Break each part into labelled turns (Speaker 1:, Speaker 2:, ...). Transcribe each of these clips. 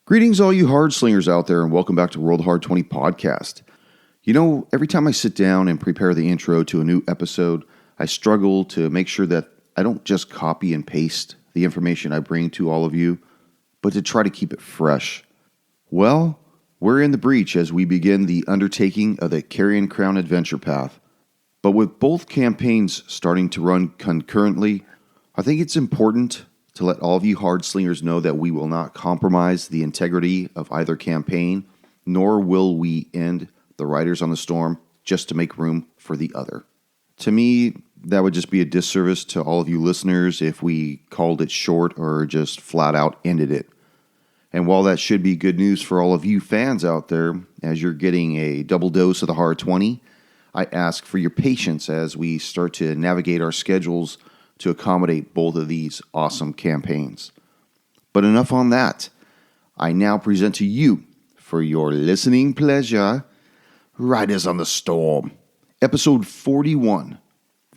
Speaker 1: Greetings, all you Hard Slingers out there, and welcome back to World Hard 20 Podcast. You know, every time I sit down and prepare the intro to a new episode, I struggle to make sure that I don't just copy and paste the information I bring to all of you, but to try to keep it fresh. Well, we're in the breach as we begin the undertaking of the Carrion Crown Adventure Path. But with both campaigns starting to run concurrently, I think it's important to let all of you Hard Slingers know that we will not compromise the integrity of either campaign, nor will we end the Riders on the Storm just to make room for the other. To me, that would just be a disservice to all of you listeners if we called it short or just flat out ended it. And while that should be good news for all of you fans out there, as you're getting a double dose of the Hard 20, I ask for your patience as we start to navigate our schedules to accommodate both of these awesome campaigns. But enough on that. I now present to you, for your listening pleasure, Riders on the Storm, Episode 41,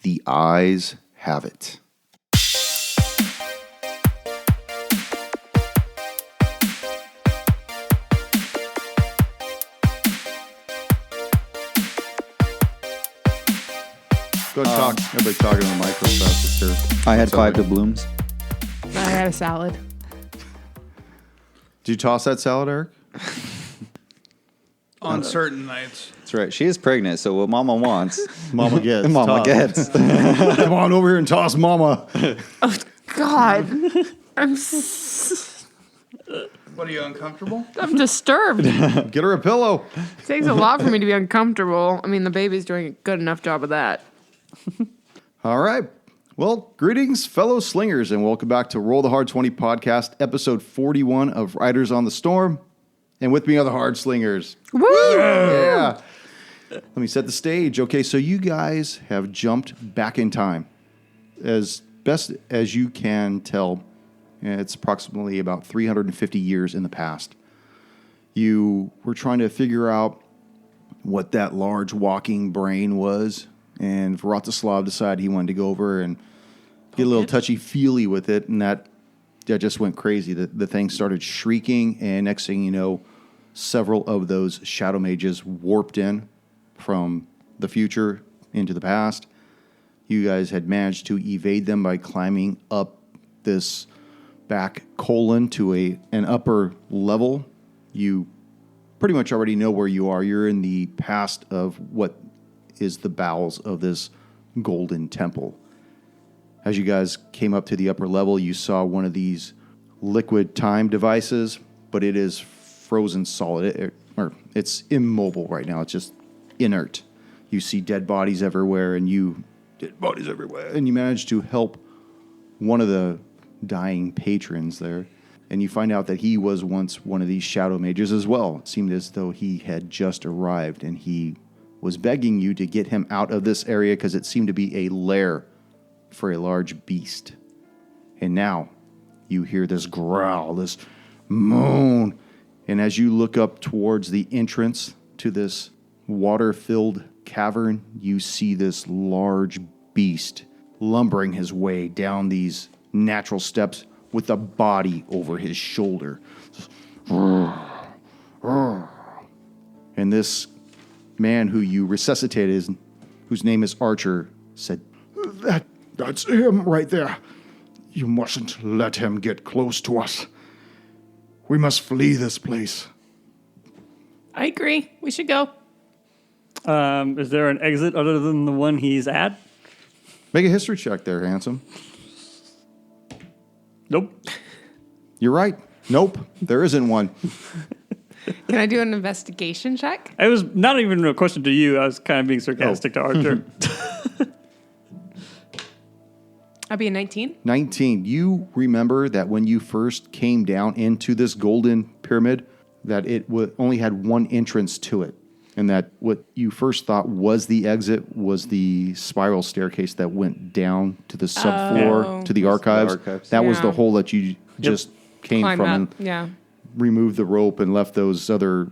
Speaker 1: The Eyes Have It. Go ahead and talk. Everybody talking on the mic real fast. Here.
Speaker 2: I had 5 doubloons.
Speaker 3: I had a salad.
Speaker 1: Did you toss that salad, Eric?
Speaker 4: On certain nights.
Speaker 2: That's right. She is pregnant, so what Mama wants,
Speaker 1: Mama gets.
Speaker 2: Mama gets.
Speaker 1: Come on over here and toss Mama.
Speaker 3: Oh, God.
Speaker 4: What, are you uncomfortable?
Speaker 3: I'm disturbed. It
Speaker 1: Get her a pillow.
Speaker 3: takes a lot for me to be uncomfortable. I mean, the baby's doing a good enough job of that.
Speaker 1: All right. Well, greetings, fellow slingers, and welcome back to Roll the Hard 20 Podcast, Episode 41 of Riders on the Storm. And with me are the Hard Slingers.
Speaker 3: Woo!
Speaker 1: Yeah. Let me set the stage. Okay, so you guys have jumped back in time. As best as you can tell, it's approximately about 350 years in the past. You were trying to figure out what that large walking brain was, and Vratislav decided he wanted to go over and get a little touchy-feely with it, and that just went crazy. The thing started shrieking, and next thing you know, several of those shadow mages warped in from the future into the past. You guys had managed to evade them by climbing up this back colon to an upper level. You pretty much already know where you are. You're in the past of what is the bowels of this golden temple. As you guys came up to the upper level, you saw one of these liquid time devices, but it is frozen solid. It's immobile right now. It's just inert. You see dead bodies everywhere, and you manage to help one of the dying patrons there, and you find out that he was once one of these shadow mages as well. It seemed as though he had just arrived, and he was begging you to get him out of this area because it seemed to be a lair for a large beast. And now you hear this growl, this moan, and as you look up towards the entrance to this water-filled cavern, you see this large beast lumbering his way down these natural steps with a body over his shoulder. And this man who you resuscitated, whose name is Archer, said, That's him right there. You mustn't let him get close to us. We must flee this place.
Speaker 3: I agree. We should go.
Speaker 5: Is there an exit other than the one he's at?
Speaker 1: Make a history check there, handsome.
Speaker 5: Nope.
Speaker 1: You're right. Nope, there isn't one.
Speaker 3: Can I do an investigation check?
Speaker 5: It was not even a question to you. I was kind of being sarcastic to Archer.
Speaker 3: I'll be a 19.
Speaker 1: 19. You remember that when you first came down into this golden pyramid, that it only had one entrance to it, and that what you first thought was the exit was the spiral staircase that went down to the subfloor, to the archives. That was the hole that you just came
Speaker 3: Climb
Speaker 1: from
Speaker 3: up. Yeah.
Speaker 1: and removed the rope and left those other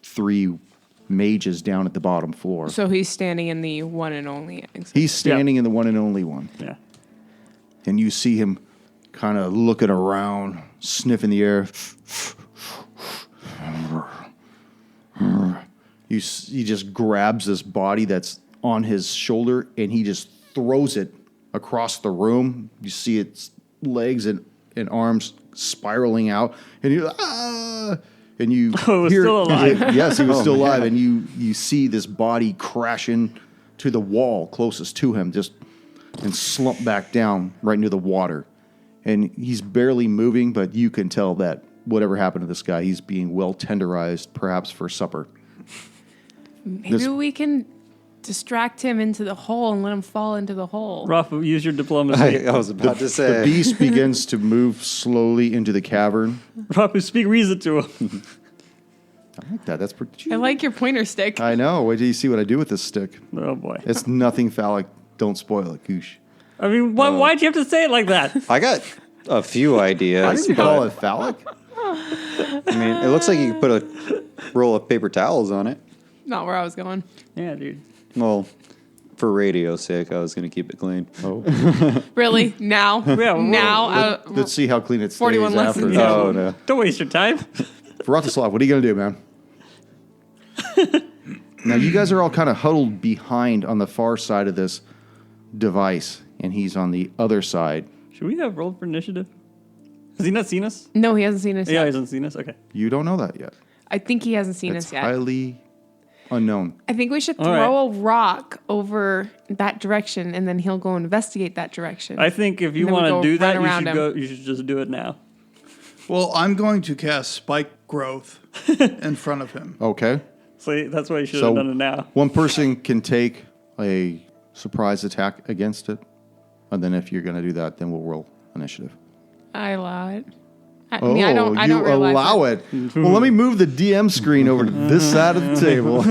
Speaker 1: 3 mages down at the bottom floor.
Speaker 3: So he's standing in the one and only exit.
Speaker 1: He's standing in the one and only one.
Speaker 5: Yeah.
Speaker 1: And you see him kind of looking around, sniffing the air. he just grabs this body that's on his shoulder and he just throws it across the room. You see its legs and arms spiraling out, and you and you
Speaker 5: Oh, it was still alive.
Speaker 1: Yes, he was still alive, and you see this body crash into the wall closest to him, and slump back down right into the water. And he's barely moving, but you can tell that whatever happened to this guy, he's being well tenderized, perhaps for supper.
Speaker 3: Maybe we can distract him into the hole and let him fall into the hole.
Speaker 5: Rafa, use your diplomacy.
Speaker 2: I was about to
Speaker 1: The
Speaker 2: say.
Speaker 1: beast begins to move slowly into the cavern.
Speaker 5: Rafa, speak reason to him.
Speaker 1: I like that. That's pretty.
Speaker 3: I like your pointer stick.
Speaker 1: I know. Wait till you see what I do with this stick.
Speaker 5: Oh, boy.
Speaker 1: It's nothing phallic. Don't spoil it, Goosh.
Speaker 5: I mean, why'd you have to say it like that?
Speaker 2: I got a few ideas.
Speaker 1: I didn't call it phallic.
Speaker 2: I mean, it looks like you could put a roll of paper towels on it.
Speaker 3: Not where I was going.
Speaker 5: Yeah, dude.
Speaker 2: Well, for radio's sake, I was going to keep it clean.
Speaker 1: Oh.
Speaker 3: Really? Now?
Speaker 5: Yeah,
Speaker 3: now?
Speaker 1: Let's see how clean it stays
Speaker 3: 41
Speaker 1: after.
Speaker 3: lessons.
Speaker 1: that.
Speaker 2: Oh, no.
Speaker 5: Don't waste your time.
Speaker 1: Vratislav, what are you going to do, man? Now, you guys are all kind of huddled behind on the far side of this device, and he's on the other side.
Speaker 5: Should we have rolled for initiative? Has he not seen us?
Speaker 3: No, he hasn't seen us
Speaker 5: Yeah,
Speaker 3: yet.
Speaker 5: he hasn't seen us. Okay.
Speaker 1: You don't know that yet.
Speaker 3: I think he hasn't seen
Speaker 1: It's
Speaker 3: us yet.
Speaker 1: highly unknown.
Speaker 3: I think we should
Speaker 5: All
Speaker 3: throw a rock over that direction, and then he'll go investigate that direction.
Speaker 5: I think if you
Speaker 3: And then we
Speaker 5: want
Speaker 3: go
Speaker 5: to do that,
Speaker 3: run
Speaker 5: you
Speaker 3: around
Speaker 5: should
Speaker 3: him.
Speaker 5: go. You should just do it now.
Speaker 4: Well, I'm going to cast spike growth in front of him.
Speaker 1: Okay.
Speaker 5: So that's why you should
Speaker 1: So
Speaker 5: have done it now.
Speaker 1: one person can take a surprise attack against it, and then if you're going to do that, then we'll roll initiative.
Speaker 3: I allow it. I
Speaker 1: Oh,
Speaker 3: mean, I don't
Speaker 1: you
Speaker 3: realize
Speaker 1: allow it. Well, let me move the DM screen over to this side of the table.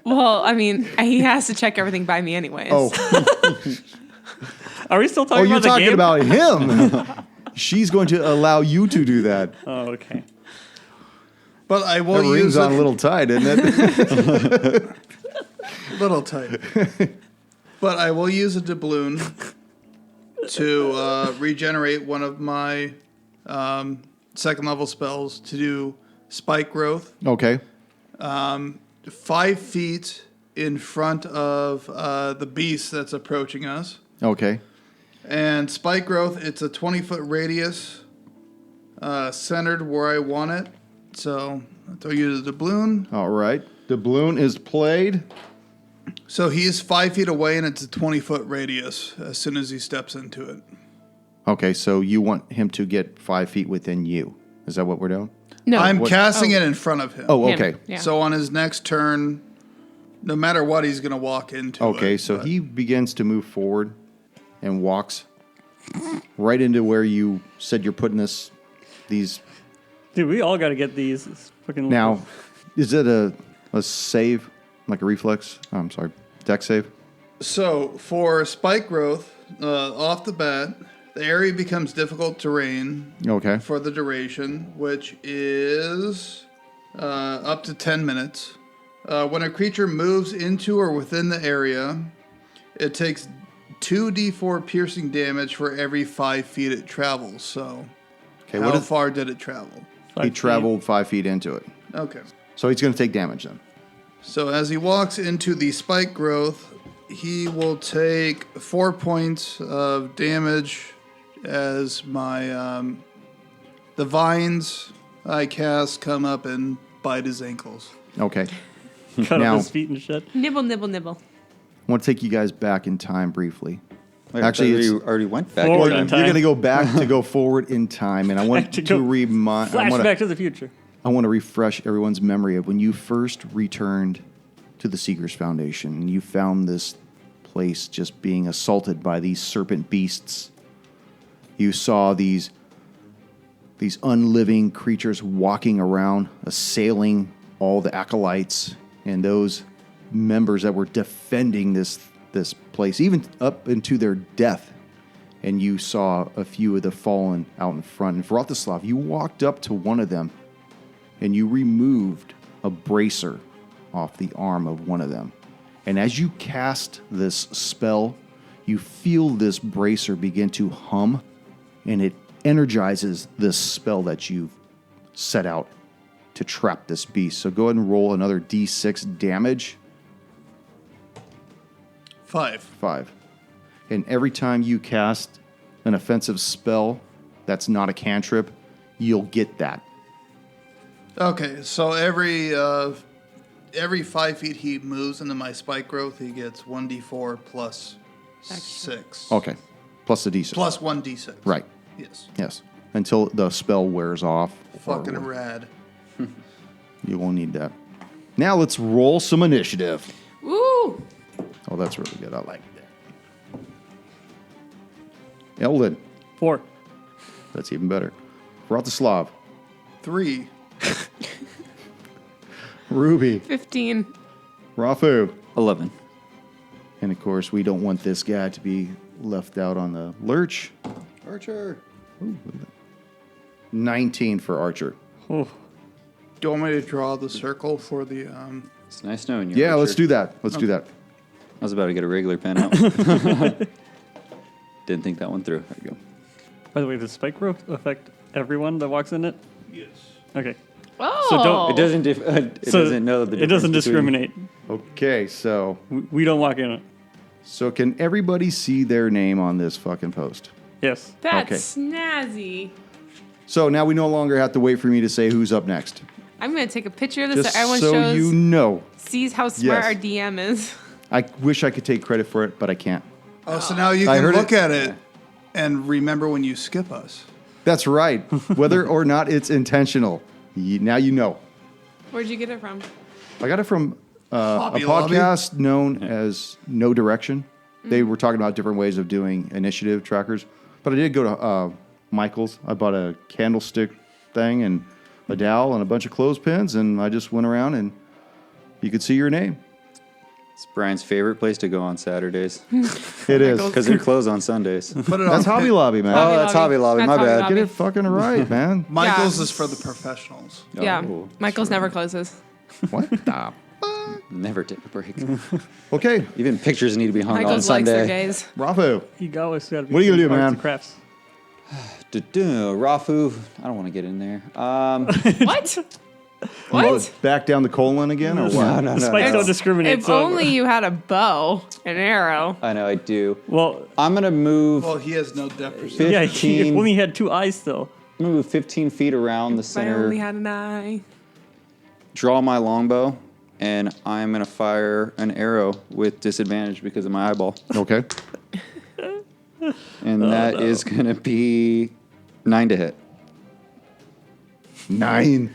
Speaker 3: Well, I mean, he has to check everything by me anyways.
Speaker 1: Oh,
Speaker 5: Are we still
Speaker 1: oh,
Speaker 5: talking
Speaker 1: you're
Speaker 5: about the
Speaker 1: talking
Speaker 5: game?
Speaker 1: about him. She's going to allow you to do that.
Speaker 5: Oh, okay.
Speaker 4: But I will
Speaker 1: That ring's
Speaker 4: use
Speaker 1: on a
Speaker 4: it
Speaker 1: little tight, isn't it?
Speaker 4: little tight. But I will use a doubloon to regenerate one of my second level spells to do spike growth.
Speaker 1: Okay.
Speaker 4: 5 feet in front of the beast that's approaching us.
Speaker 1: Okay.
Speaker 4: And spike growth, it's a 20-foot radius centered where I want it. So I'll use a doubloon.
Speaker 1: All right. The balloon is played.
Speaker 4: So he's 5 feet away, and it's a 20-foot radius as soon as he steps into it.
Speaker 1: Okay, so you want him to get 5 feet within you. Is that what we're doing?
Speaker 3: No.
Speaker 4: I'm
Speaker 1: what-
Speaker 4: casting it in front of him.
Speaker 1: Oh,
Speaker 3: Him.
Speaker 1: okay.
Speaker 3: Yeah.
Speaker 4: So on his next turn, no matter what, he's going to walk into it.
Speaker 1: Okay, so
Speaker 4: but-
Speaker 1: he begins to move forward and walks right into where you said you're putting these.
Speaker 5: Dude, we all got to get these. It's fucking
Speaker 1: Now, is it a save, like a reflex? Oh, I'm sorry, deck save?
Speaker 4: So for spike growth, off the bat, the area becomes difficult terrain
Speaker 1: Okay.
Speaker 4: for the duration, which is up to 10 minutes. When a creature moves into or within the area, it takes 2d4 piercing damage for every 5 feet it travels. So
Speaker 1: Okay,
Speaker 4: how
Speaker 1: what is,
Speaker 4: far did it travel?
Speaker 1: he traveled 5 feet into it.
Speaker 4: Okay.
Speaker 1: So he's going to take damage then.
Speaker 4: So as he walks into the spike growth, he will take 4 points of damage as my the vines I cast come up and bite his ankles.
Speaker 1: Okay.
Speaker 5: Cut
Speaker 1: Now-
Speaker 5: off his feet and shit.
Speaker 3: Nibble, nibble, nibble.
Speaker 1: I want to take you guys back in time briefly.
Speaker 2: Wait,
Speaker 1: Actually,
Speaker 2: actually,
Speaker 1: it's-
Speaker 2: you already went back.
Speaker 5: Forward
Speaker 2: in
Speaker 5: in
Speaker 2: time.
Speaker 5: time.
Speaker 1: You're going to go back to go forward in time, and I want
Speaker 5: To
Speaker 1: to
Speaker 5: go
Speaker 1: remind.
Speaker 5: Flashback to the future.
Speaker 1: I want to refresh everyone's memory of when you first returned to the Seekers Foundation and you found this place just being assaulted by these serpent beasts. You saw these unliving creatures walking around, assailing all the acolytes and those members that were defending this place, even up into their death. And you saw a few of the fallen out in front. And Vratislav, you walked up to one of them and you removed a bracer off the arm of one of them. And as you cast this spell, you feel this bracer begin to hum, and it energizes this spell that you've set out to trap this beast. So go ahead and roll another D6 damage.
Speaker 4: 5.
Speaker 1: 5. And every time you cast an offensive spell that's not a cantrip, you'll get that.
Speaker 4: Okay, so every 5 feet he moves into my spike growth, he gets 1d4 plus 6.
Speaker 1: Okay. Plus the D6.
Speaker 4: Plus 1d6.
Speaker 1: Right.
Speaker 4: Yes.
Speaker 1: Yes. Until the spell wears off.
Speaker 4: Fucking rad.
Speaker 1: You won't need that. Now let's roll some initiative.
Speaker 3: Woo!
Speaker 1: Oh, that's really good. I like that. Eldon.
Speaker 5: 4.
Speaker 1: That's even better. Vratislav.
Speaker 4: 3.
Speaker 1: Ruby.
Speaker 3: 15.
Speaker 1: Rafu.
Speaker 2: 11.
Speaker 1: And of course, we don't want this guy to be left out on the lurch.
Speaker 2: Archer.
Speaker 1: 19 for Archer.
Speaker 5: Oh,
Speaker 4: Do you want me to draw the circle for the...
Speaker 2: It's nice knowing you.
Speaker 1: Yeah,
Speaker 2: Archer.
Speaker 1: let's do that. Let's do that.
Speaker 2: I was about to get a regular pen out. Didn't think that one through. There you go.
Speaker 5: by the way, does spike growth affect everyone that walks in it?
Speaker 4: Yes.
Speaker 5: Okay.
Speaker 3: Oh.
Speaker 5: So don't-
Speaker 2: It doesn't. Doesn't know the.
Speaker 5: It doesn't
Speaker 2: difference between-
Speaker 5: discriminate.
Speaker 1: Okay, so
Speaker 5: We don't walk in it.
Speaker 1: can everybody see their name on this fucking post?
Speaker 5: Yes.
Speaker 3: That's
Speaker 1: Okay.
Speaker 3: snazzy.
Speaker 1: So now we no longer have to wait for me to say who's up next.
Speaker 3: I'm going to take a picture of this
Speaker 1: Just
Speaker 3: so everyone
Speaker 1: so
Speaker 3: shows,
Speaker 1: you know.
Speaker 3: sees how smart
Speaker 1: Yes.
Speaker 3: our DM is.
Speaker 1: I wish I could take credit for it, but I can't.
Speaker 4: Oh, so now you
Speaker 1: I
Speaker 4: can
Speaker 1: heard
Speaker 4: look
Speaker 1: it.
Speaker 4: at it and remember when you skip us.
Speaker 1: That's right. Whether or not it's intentional. Now you know.
Speaker 3: Where'd you get it from?
Speaker 1: I got it from a
Speaker 4: Hobby Lobby?
Speaker 1: podcast known as No Direction. They were talking about different ways of doing initiative trackers. But I did go to Michael's. I bought a candlestick thing and a dowel and a bunch of clothespins, and I just went around and you could see your name.
Speaker 2: It's Brian's favorite place to go on Saturdays
Speaker 1: It is.
Speaker 2: because they're closed on Sundays.
Speaker 4: Put it
Speaker 1: That's
Speaker 4: on
Speaker 1: Hobby Lobby, man.
Speaker 2: Oh, that's Hobby Lobby.
Speaker 3: That's
Speaker 2: My
Speaker 3: Hobby
Speaker 2: bad.
Speaker 3: Lobby.
Speaker 1: Get it fucking right, man.
Speaker 4: Michael's
Speaker 3: Yeah.
Speaker 4: is for the professionals.
Speaker 3: Yeah.
Speaker 2: Oh,
Speaker 3: Michael's never closes.
Speaker 1: What the?
Speaker 2: Never take a break.
Speaker 1: Okay,
Speaker 2: Even pictures need to be hung
Speaker 3: Michael's
Speaker 2: on
Speaker 3: likes their
Speaker 2: Sunday.
Speaker 3: days.
Speaker 1: Rafu.
Speaker 5: You always got to be.
Speaker 1: What are you gonna do,
Speaker 5: arts
Speaker 1: man?
Speaker 5: and crafts.
Speaker 2: Rafu. I don't want to get in there.
Speaker 3: What? What?
Speaker 1: Back down the colon again, or what?
Speaker 2: No.
Speaker 5: The spikes
Speaker 3: It's-
Speaker 5: don't discriminate.
Speaker 3: If
Speaker 5: so
Speaker 3: only you had a bow, an arrow.
Speaker 2: I know I do.
Speaker 5: Well,
Speaker 2: I'm gonna move.
Speaker 4: Well, he has no depth perception.
Speaker 5: yeah.
Speaker 2: 15.
Speaker 5: If only he had two eyes still.
Speaker 2: I'm gonna move 15 feet around the
Speaker 3: If I only
Speaker 2: center.
Speaker 3: had an eye.
Speaker 2: Draw my longbow, and I'm gonna fire an arrow with disadvantage because of my eyeball,
Speaker 1: Okay.
Speaker 2: and that is gonna be 9 to hit.
Speaker 1: 9.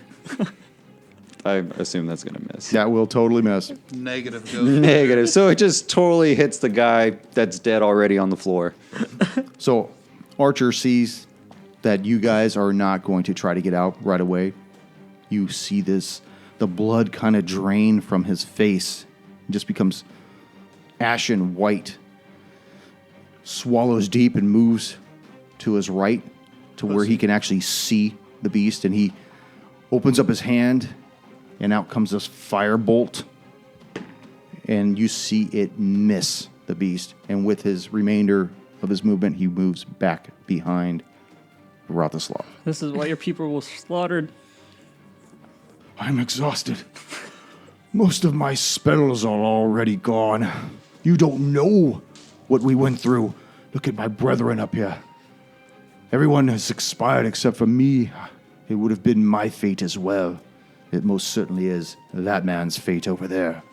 Speaker 2: I assume that's gonna miss.
Speaker 1: That will totally miss.
Speaker 4: Negative goes.
Speaker 2: Negative. So it just totally hits the guy that's dead already on the floor.
Speaker 1: So Archer sees that you guys are not going to try to get out right away. You see the blood kind of drain from his face. It just becomes ashen white. Swallows deep and moves to his right to where he can actually see the beast. And he opens up his hand, and out comes this firebolt. And you see it miss the beast. And with his remainder of his movement, he moves back behind Vratislav.
Speaker 5: This is why your people were slaughtered.
Speaker 1: I'm exhausted. Most of my spells are already gone. You don't know what we went through. Look at my brethren up here. Everyone has expired except for me. It would have been my fate as well. It most certainly is that man's fate over there.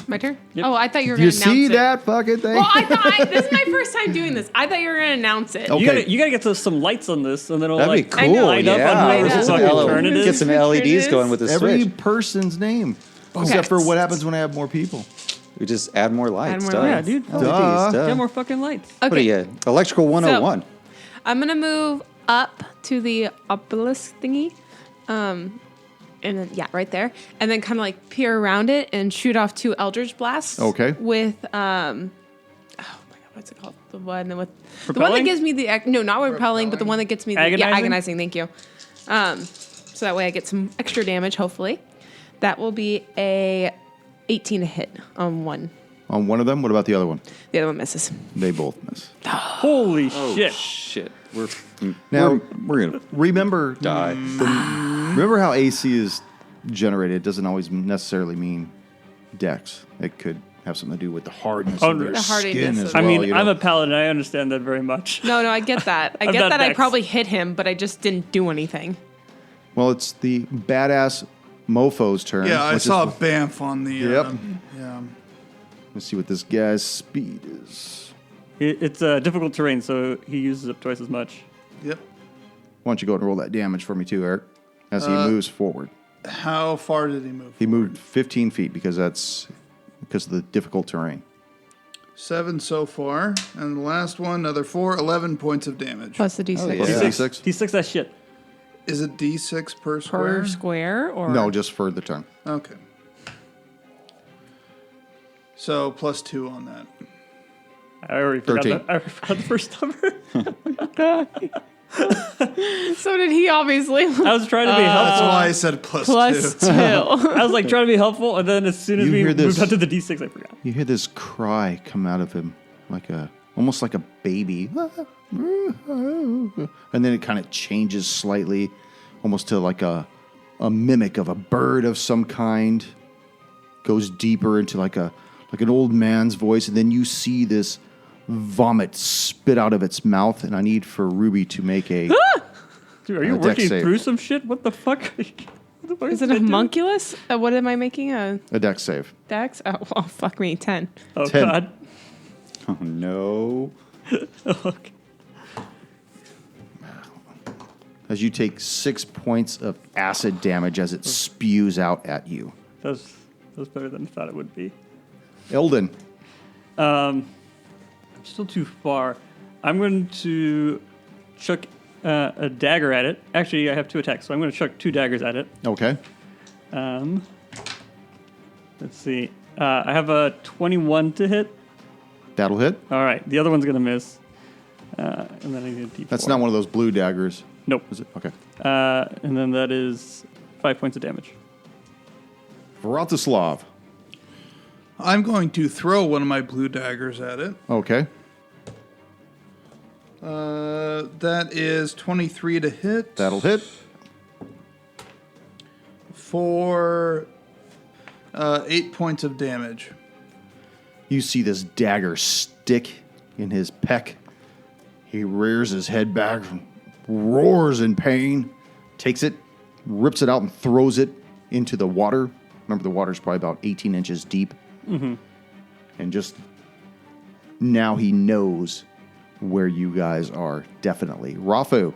Speaker 3: My turn?
Speaker 5: Yep.
Speaker 3: Oh, I thought you were
Speaker 1: Do
Speaker 3: going
Speaker 1: you
Speaker 3: to announce
Speaker 1: see
Speaker 3: it.
Speaker 1: that fucking thing?
Speaker 3: Well, this is my first time doing this. I thought you were going to announce it.
Speaker 1: Okay.
Speaker 5: You gotta get some lights on this, and then it'll
Speaker 2: That'd be
Speaker 5: like
Speaker 2: cool.
Speaker 5: light up
Speaker 2: Yeah.
Speaker 5: on whoever's
Speaker 3: Get some
Speaker 5: fucking turn it
Speaker 2: Get
Speaker 5: is.
Speaker 2: some
Speaker 3: Turn it
Speaker 2: LEDs
Speaker 3: is.
Speaker 2: going with the
Speaker 1: Every
Speaker 2: switch.
Speaker 1: person's name. Except for what happens when I have more people.
Speaker 2: We just add more lights.
Speaker 3: more
Speaker 2: duh.
Speaker 3: lights.
Speaker 5: Yeah, dude.
Speaker 2: LEDs,
Speaker 1: Duh.
Speaker 2: duh.
Speaker 5: Get more fucking lights.
Speaker 2: What are
Speaker 3: Okay.
Speaker 2: you? Electrical 101.
Speaker 3: I'm going to move up to the obelisk thingy. And then, yeah, right there. And then kind of like peer around it and shoot off 2 Eldritch Blasts.
Speaker 1: Okay.
Speaker 3: With, oh my God, what's it called? The one with, the one that
Speaker 5: Repelling?
Speaker 3: gives me the, no, not repelling, but the one that gets me the,
Speaker 5: Agonizing?
Speaker 3: yeah, agonizing, thank you. So that way I get some extra damage, hopefully. That will be a 18 to hit on one.
Speaker 1: on one of them. What about the other one?
Speaker 3: The other one misses.
Speaker 1: They both miss.
Speaker 5: Holy
Speaker 2: Oh,
Speaker 5: shit.
Speaker 2: shit.
Speaker 1: Now,
Speaker 2: we're going to
Speaker 1: remember
Speaker 2: die.
Speaker 1: remember how AC is generated. It doesn't always necessarily mean dex. It could have something to do with the hardness of their
Speaker 3: The hardiness
Speaker 1: skin
Speaker 3: of
Speaker 1: as
Speaker 3: it.
Speaker 5: I
Speaker 1: well.
Speaker 5: mean,
Speaker 1: you know?
Speaker 5: I'm a paladin. I understand that very much.
Speaker 3: No, I get that. I
Speaker 5: I'm
Speaker 3: get
Speaker 5: not
Speaker 3: that I
Speaker 5: Dex.
Speaker 3: probably hit him, but I just didn't do anything.
Speaker 1: Well, it's the badass mofo's turn.
Speaker 4: Yeah, I
Speaker 1: which
Speaker 4: saw
Speaker 1: is-
Speaker 4: Bamf on the.
Speaker 1: Yep.
Speaker 4: Yeah.
Speaker 1: Let's see what this guy's speed is.
Speaker 5: It's difficult terrain, so he uses up twice as much.
Speaker 4: Yep.
Speaker 1: Why don't you go ahead and roll that damage for me too, Eric? As he moves forward.
Speaker 4: How far did he move?
Speaker 1: He moved 15 feet because of the difficult terrain.
Speaker 4: 7 so far, and the last one, another 4, 11 points of damage.
Speaker 3: Plus the D6.
Speaker 2: Oh, yeah.
Speaker 1: Plus
Speaker 2: Yeah.
Speaker 1: D6?
Speaker 5: D6 that shit.
Speaker 4: Is it D6 per square?
Speaker 3: Per square or
Speaker 1: No, just for the turn.
Speaker 4: Okay. So plus 2 on that.
Speaker 5: I already forgot
Speaker 1: 13.
Speaker 5: I forgot the first number.
Speaker 3: So did he, obviously.
Speaker 5: I was trying to be
Speaker 4: That's
Speaker 5: helpful.
Speaker 4: why I said plus
Speaker 3: Plus
Speaker 4: 2.
Speaker 3: 2.
Speaker 5: I was like trying to be helpful, and then as soon as
Speaker 1: You
Speaker 5: we
Speaker 1: hear
Speaker 5: moved
Speaker 1: this-
Speaker 5: on to the D6, I forgot.
Speaker 1: You hear this cry come out of him, almost like a baby, and then it kind of changes slightly, almost to like a mimic of a bird of some kind. Goes deeper into like an old man's voice, and then you see this vomit spit out of its mouth. And I need for Ruby to make a.
Speaker 5: Dude, are you
Speaker 1: Dex
Speaker 5: working
Speaker 1: save.
Speaker 5: through some shit? What the fuck? What the fuck
Speaker 3: Is it a
Speaker 5: I doing?
Speaker 3: homunculus? What am I making? A
Speaker 1: A dex save.
Speaker 3: dex? Oh, well, fuck me. 10.
Speaker 5: Oh,
Speaker 1: 10.
Speaker 5: God.
Speaker 2: Oh, no.
Speaker 5: Okay.
Speaker 1: As you take 6 points of acid damage as it spews out at you.
Speaker 5: That was better than I thought it would be.
Speaker 1: Eldon.
Speaker 5: I'm still too far. I'm going to chuck a dagger at it. Actually, I have 2 attacks, so I'm going to chuck 2 daggers at it.
Speaker 1: Okay.
Speaker 5: Let's see. I have a 21 to hit.
Speaker 1: That'll hit.
Speaker 5: All right, the other one's going to miss. And then I need a D4.
Speaker 1: That's not one of those blue daggers,
Speaker 5: Nope.
Speaker 1: is it? Okay.
Speaker 5: And then that is 5 points of damage.
Speaker 1: Vratislav.
Speaker 4: I'm going to throw one of my blue daggers at it.
Speaker 1: Okay.
Speaker 4: That is 23 to hit.
Speaker 1: That'll hit.
Speaker 4: For 8 points of damage.
Speaker 1: You see this dagger stick in his pec. He rears his head back, roars in pain, takes it, rips it out, and throws it into the water. Remember, the water's probably about 18 inches deep. Mm-hmm. And just now he knows where you guys are, definitely. Rafu.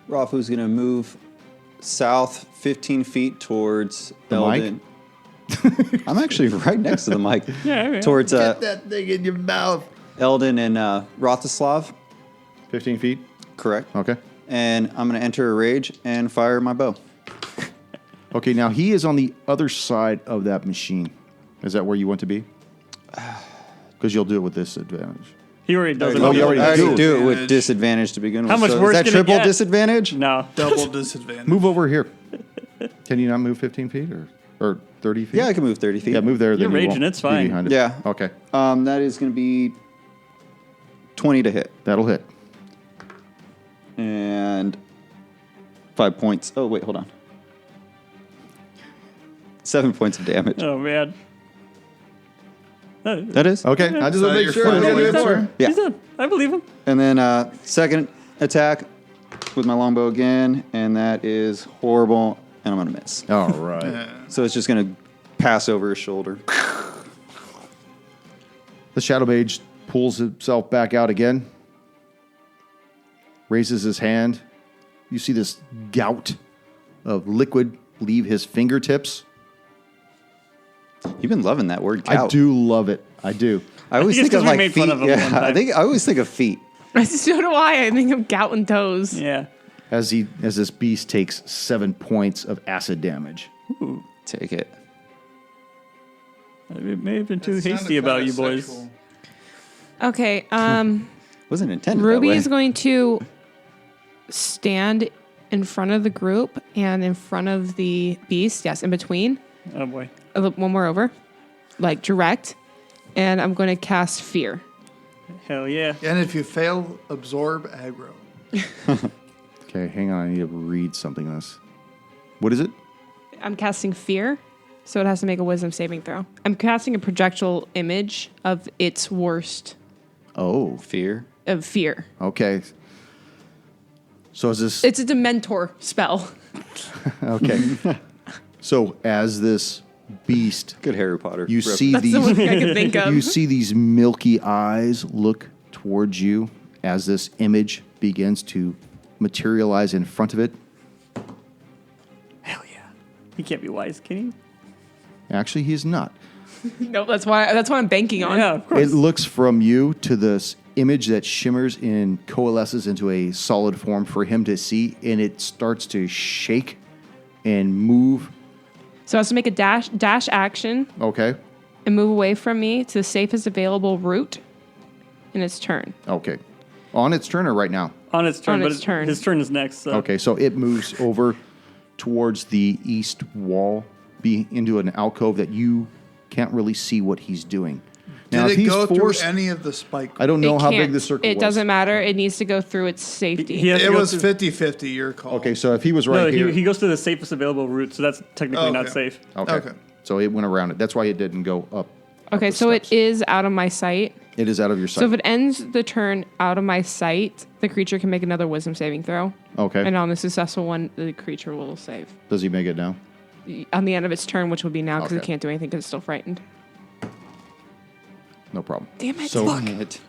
Speaker 2: Rafu's going to move south 15 feet towards
Speaker 1: The mic?
Speaker 2: Eldon. I'm actually right next to the mic.
Speaker 5: Yeah.
Speaker 2: Towards
Speaker 1: that thing in your mouth.
Speaker 2: Eldon and Rotislav,
Speaker 1: 15 feet.
Speaker 2: correct?
Speaker 1: Okay.
Speaker 2: And I'm going to enter a rage and fire my bow.
Speaker 1: Okay, now he is on the other side of that machine. Is that where you want to be? Because you'll do it with this advantage.
Speaker 5: He already does it.
Speaker 1: Oh, you already
Speaker 2: I
Speaker 1: do
Speaker 2: already
Speaker 1: it.
Speaker 2: do it with
Speaker 4: Disadvantage.
Speaker 2: disadvantage to begin with.
Speaker 5: How much
Speaker 2: So
Speaker 5: worse
Speaker 2: is that
Speaker 5: can it
Speaker 2: triple
Speaker 5: get?
Speaker 2: disadvantage?
Speaker 5: No.
Speaker 4: Double disadvantage.
Speaker 1: Move over here. Can you not move 15 feet or 30 feet?
Speaker 2: Yeah, I can move 30 feet.
Speaker 1: Yeah, move there.
Speaker 5: You're
Speaker 1: then you
Speaker 5: raging,
Speaker 1: won't
Speaker 5: it's
Speaker 1: be
Speaker 5: fine.
Speaker 1: behind it.
Speaker 2: Yeah.
Speaker 1: Okay,
Speaker 2: That is going to be 20 to hit.
Speaker 1: that'll hit.
Speaker 2: And 5 points. Oh, wait, hold on. 7 points of damage.
Speaker 5: Oh, man.
Speaker 2: That is?
Speaker 1: Okay, I just
Speaker 4: So
Speaker 1: want to make
Speaker 4: your
Speaker 1: sure.
Speaker 4: final
Speaker 1: I didn't
Speaker 4: answer?
Speaker 1: answer.
Speaker 2: Yeah.
Speaker 5: He's done. I believe him.
Speaker 2: And then second attack with my longbow again, and that is horrible, and I'm going to miss.
Speaker 1: All right.
Speaker 2: So it's just going to pass over his shoulder.
Speaker 1: The Shadow Mage pulls himself back out again, raises his hand. You see this gout of liquid leave his fingertips.
Speaker 2: You've been loving that word, gout.
Speaker 1: I do love it. I do.
Speaker 2: I always
Speaker 5: think
Speaker 2: think
Speaker 5: it's
Speaker 2: of
Speaker 5: 'cause we
Speaker 2: like
Speaker 5: made
Speaker 2: feet.
Speaker 5: fun of him one
Speaker 2: Yeah,
Speaker 5: time.
Speaker 2: I always think of feet.
Speaker 3: So do I. I think of gout and toes.
Speaker 5: Yeah.
Speaker 1: As this beast takes 7 points of acid damage.
Speaker 2: Take it.
Speaker 5: I may have been too
Speaker 4: That sounded
Speaker 5: hasty about
Speaker 4: kinda
Speaker 5: you boys.
Speaker 4: sexual.
Speaker 3: Okay.
Speaker 2: Wasn't intended
Speaker 3: Ruby
Speaker 2: that way.
Speaker 3: is going to stand in front of the group and in front of the beast. Yes, in between.
Speaker 5: Oh, boy.
Speaker 3: One more over. Like direct. and I'm going to cast Fear.
Speaker 5: Hell yeah.
Speaker 4: And if you fail, absorb aggro.
Speaker 1: Okay, hang on. I need to read something. This. What is it?
Speaker 3: I'm casting Fear, so it has to make a Wisdom saving throw. I'm casting a projectile image of its worst
Speaker 1: Oh,
Speaker 2: Fear.
Speaker 3: of fear.
Speaker 1: okay. So is this
Speaker 3: It's a Dementor spell.
Speaker 1: okay? So as this beast,
Speaker 2: Good Harry Potter.
Speaker 1: you
Speaker 2: rep.
Speaker 1: see
Speaker 3: That's the
Speaker 1: these
Speaker 3: only thing I can think of.
Speaker 1: you see these milky eyes look towards you as this image begins to materialize in front of it.
Speaker 5: Hell yeah. He can't be wise, can he?
Speaker 1: Actually, he's not.
Speaker 3: No, that's why I'm banking on.
Speaker 5: Yeah, of course.
Speaker 1: It looks from you to this image that shimmers and coalesces into a solid form for him to see, and it starts to shake and move.
Speaker 3: So it has to make a dash action
Speaker 1: Okay.
Speaker 3: and move away from me to the safest available route in its turn.
Speaker 1: Okay. On its turn or right now?
Speaker 5: On its turn,
Speaker 3: On
Speaker 5: but
Speaker 3: its turn.
Speaker 5: his turn is next. So.
Speaker 1: Okay, so it moves over towards the east wall, into an alcove that you can't really see what he's doing. Now, if
Speaker 4: Did it
Speaker 1: he's
Speaker 4: go
Speaker 1: forced,
Speaker 4: through any of the spike?
Speaker 1: I don't know
Speaker 3: It
Speaker 1: how big
Speaker 3: can't-
Speaker 1: the circle
Speaker 3: It
Speaker 1: was.
Speaker 3: doesn't matter. It needs to go through its safety.
Speaker 5: He has to
Speaker 4: It
Speaker 5: go
Speaker 4: was
Speaker 5: through-
Speaker 4: 50-50, your call.
Speaker 1: Okay, so if he was right
Speaker 5: No,
Speaker 1: here.
Speaker 5: he goes to the safest available route, so that's technically not
Speaker 4: Okay.
Speaker 5: safe.
Speaker 1: Okay. So it went around it. That's why it didn't go up.
Speaker 3: Okay,
Speaker 1: up the
Speaker 3: so
Speaker 1: steps.
Speaker 3: it is out of my sight.
Speaker 1: It is out of your sight.
Speaker 3: So if it ends the turn out of my sight, the creature can make another Wisdom saving throw.
Speaker 1: Okay.
Speaker 3: And on the successful one, the creature will save.
Speaker 1: Does he make it now?
Speaker 3: On the end of its turn, which would be now because it
Speaker 1: Okay.
Speaker 3: can't do anything because it's still frightened.
Speaker 1: No problem.
Speaker 3: Damn it.
Speaker 1: So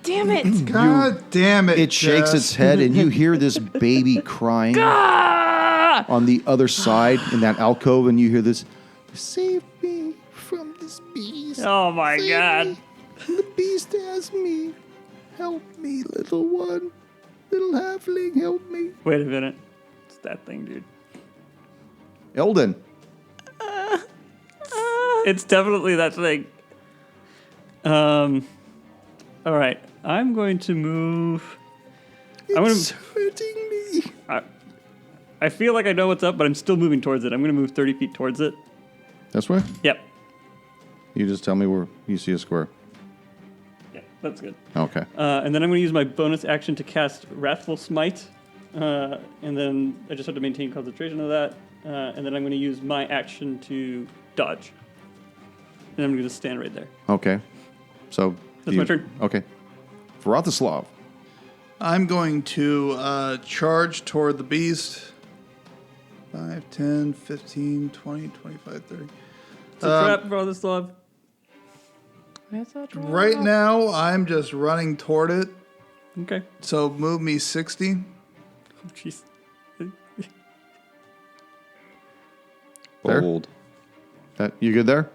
Speaker 3: Damn it.
Speaker 4: God damn it.
Speaker 1: it shakes
Speaker 4: Jess.
Speaker 1: its head, and you hear this baby crying
Speaker 3: Ah!
Speaker 1: on the other side in that alcove, and you hear this, "Save me from this beast.
Speaker 5: Oh my
Speaker 1: Save
Speaker 5: god.
Speaker 1: me. The beast has me. Help me, little one. Little halfling, help me."
Speaker 5: Wait a minute. It's that thing, dude.
Speaker 1: Eldon.
Speaker 5: It's definitely that thing. All right. I'm going to move.
Speaker 1: It's hurting me.
Speaker 5: I feel like I know what's up, but I'm still moving towards it. I'm going to move 30 feet towards it.
Speaker 1: This way?
Speaker 5: Yep.
Speaker 1: You just tell me where you see a square.
Speaker 5: Yeah, that's good.
Speaker 1: Okay.
Speaker 5: And then I'm going to use my bonus action to cast Wrathful Smite. And then I just have to maintain concentration of that. And then I'm going to use my action to dodge. And I'm going to just stand right there.
Speaker 1: Okay. So
Speaker 5: That's my turn.
Speaker 1: Okay. Vratislav.
Speaker 4: I'm going to charge toward the beast. 5, 10, 15, 20, 25, 30.
Speaker 5: It's a trap, Vratislav.
Speaker 4: Right now, I'm just running toward it.
Speaker 5: Okay.
Speaker 4: So move me 60.
Speaker 5: Oh, jeez.
Speaker 1: There?
Speaker 2: Bold.
Speaker 1: That you good there?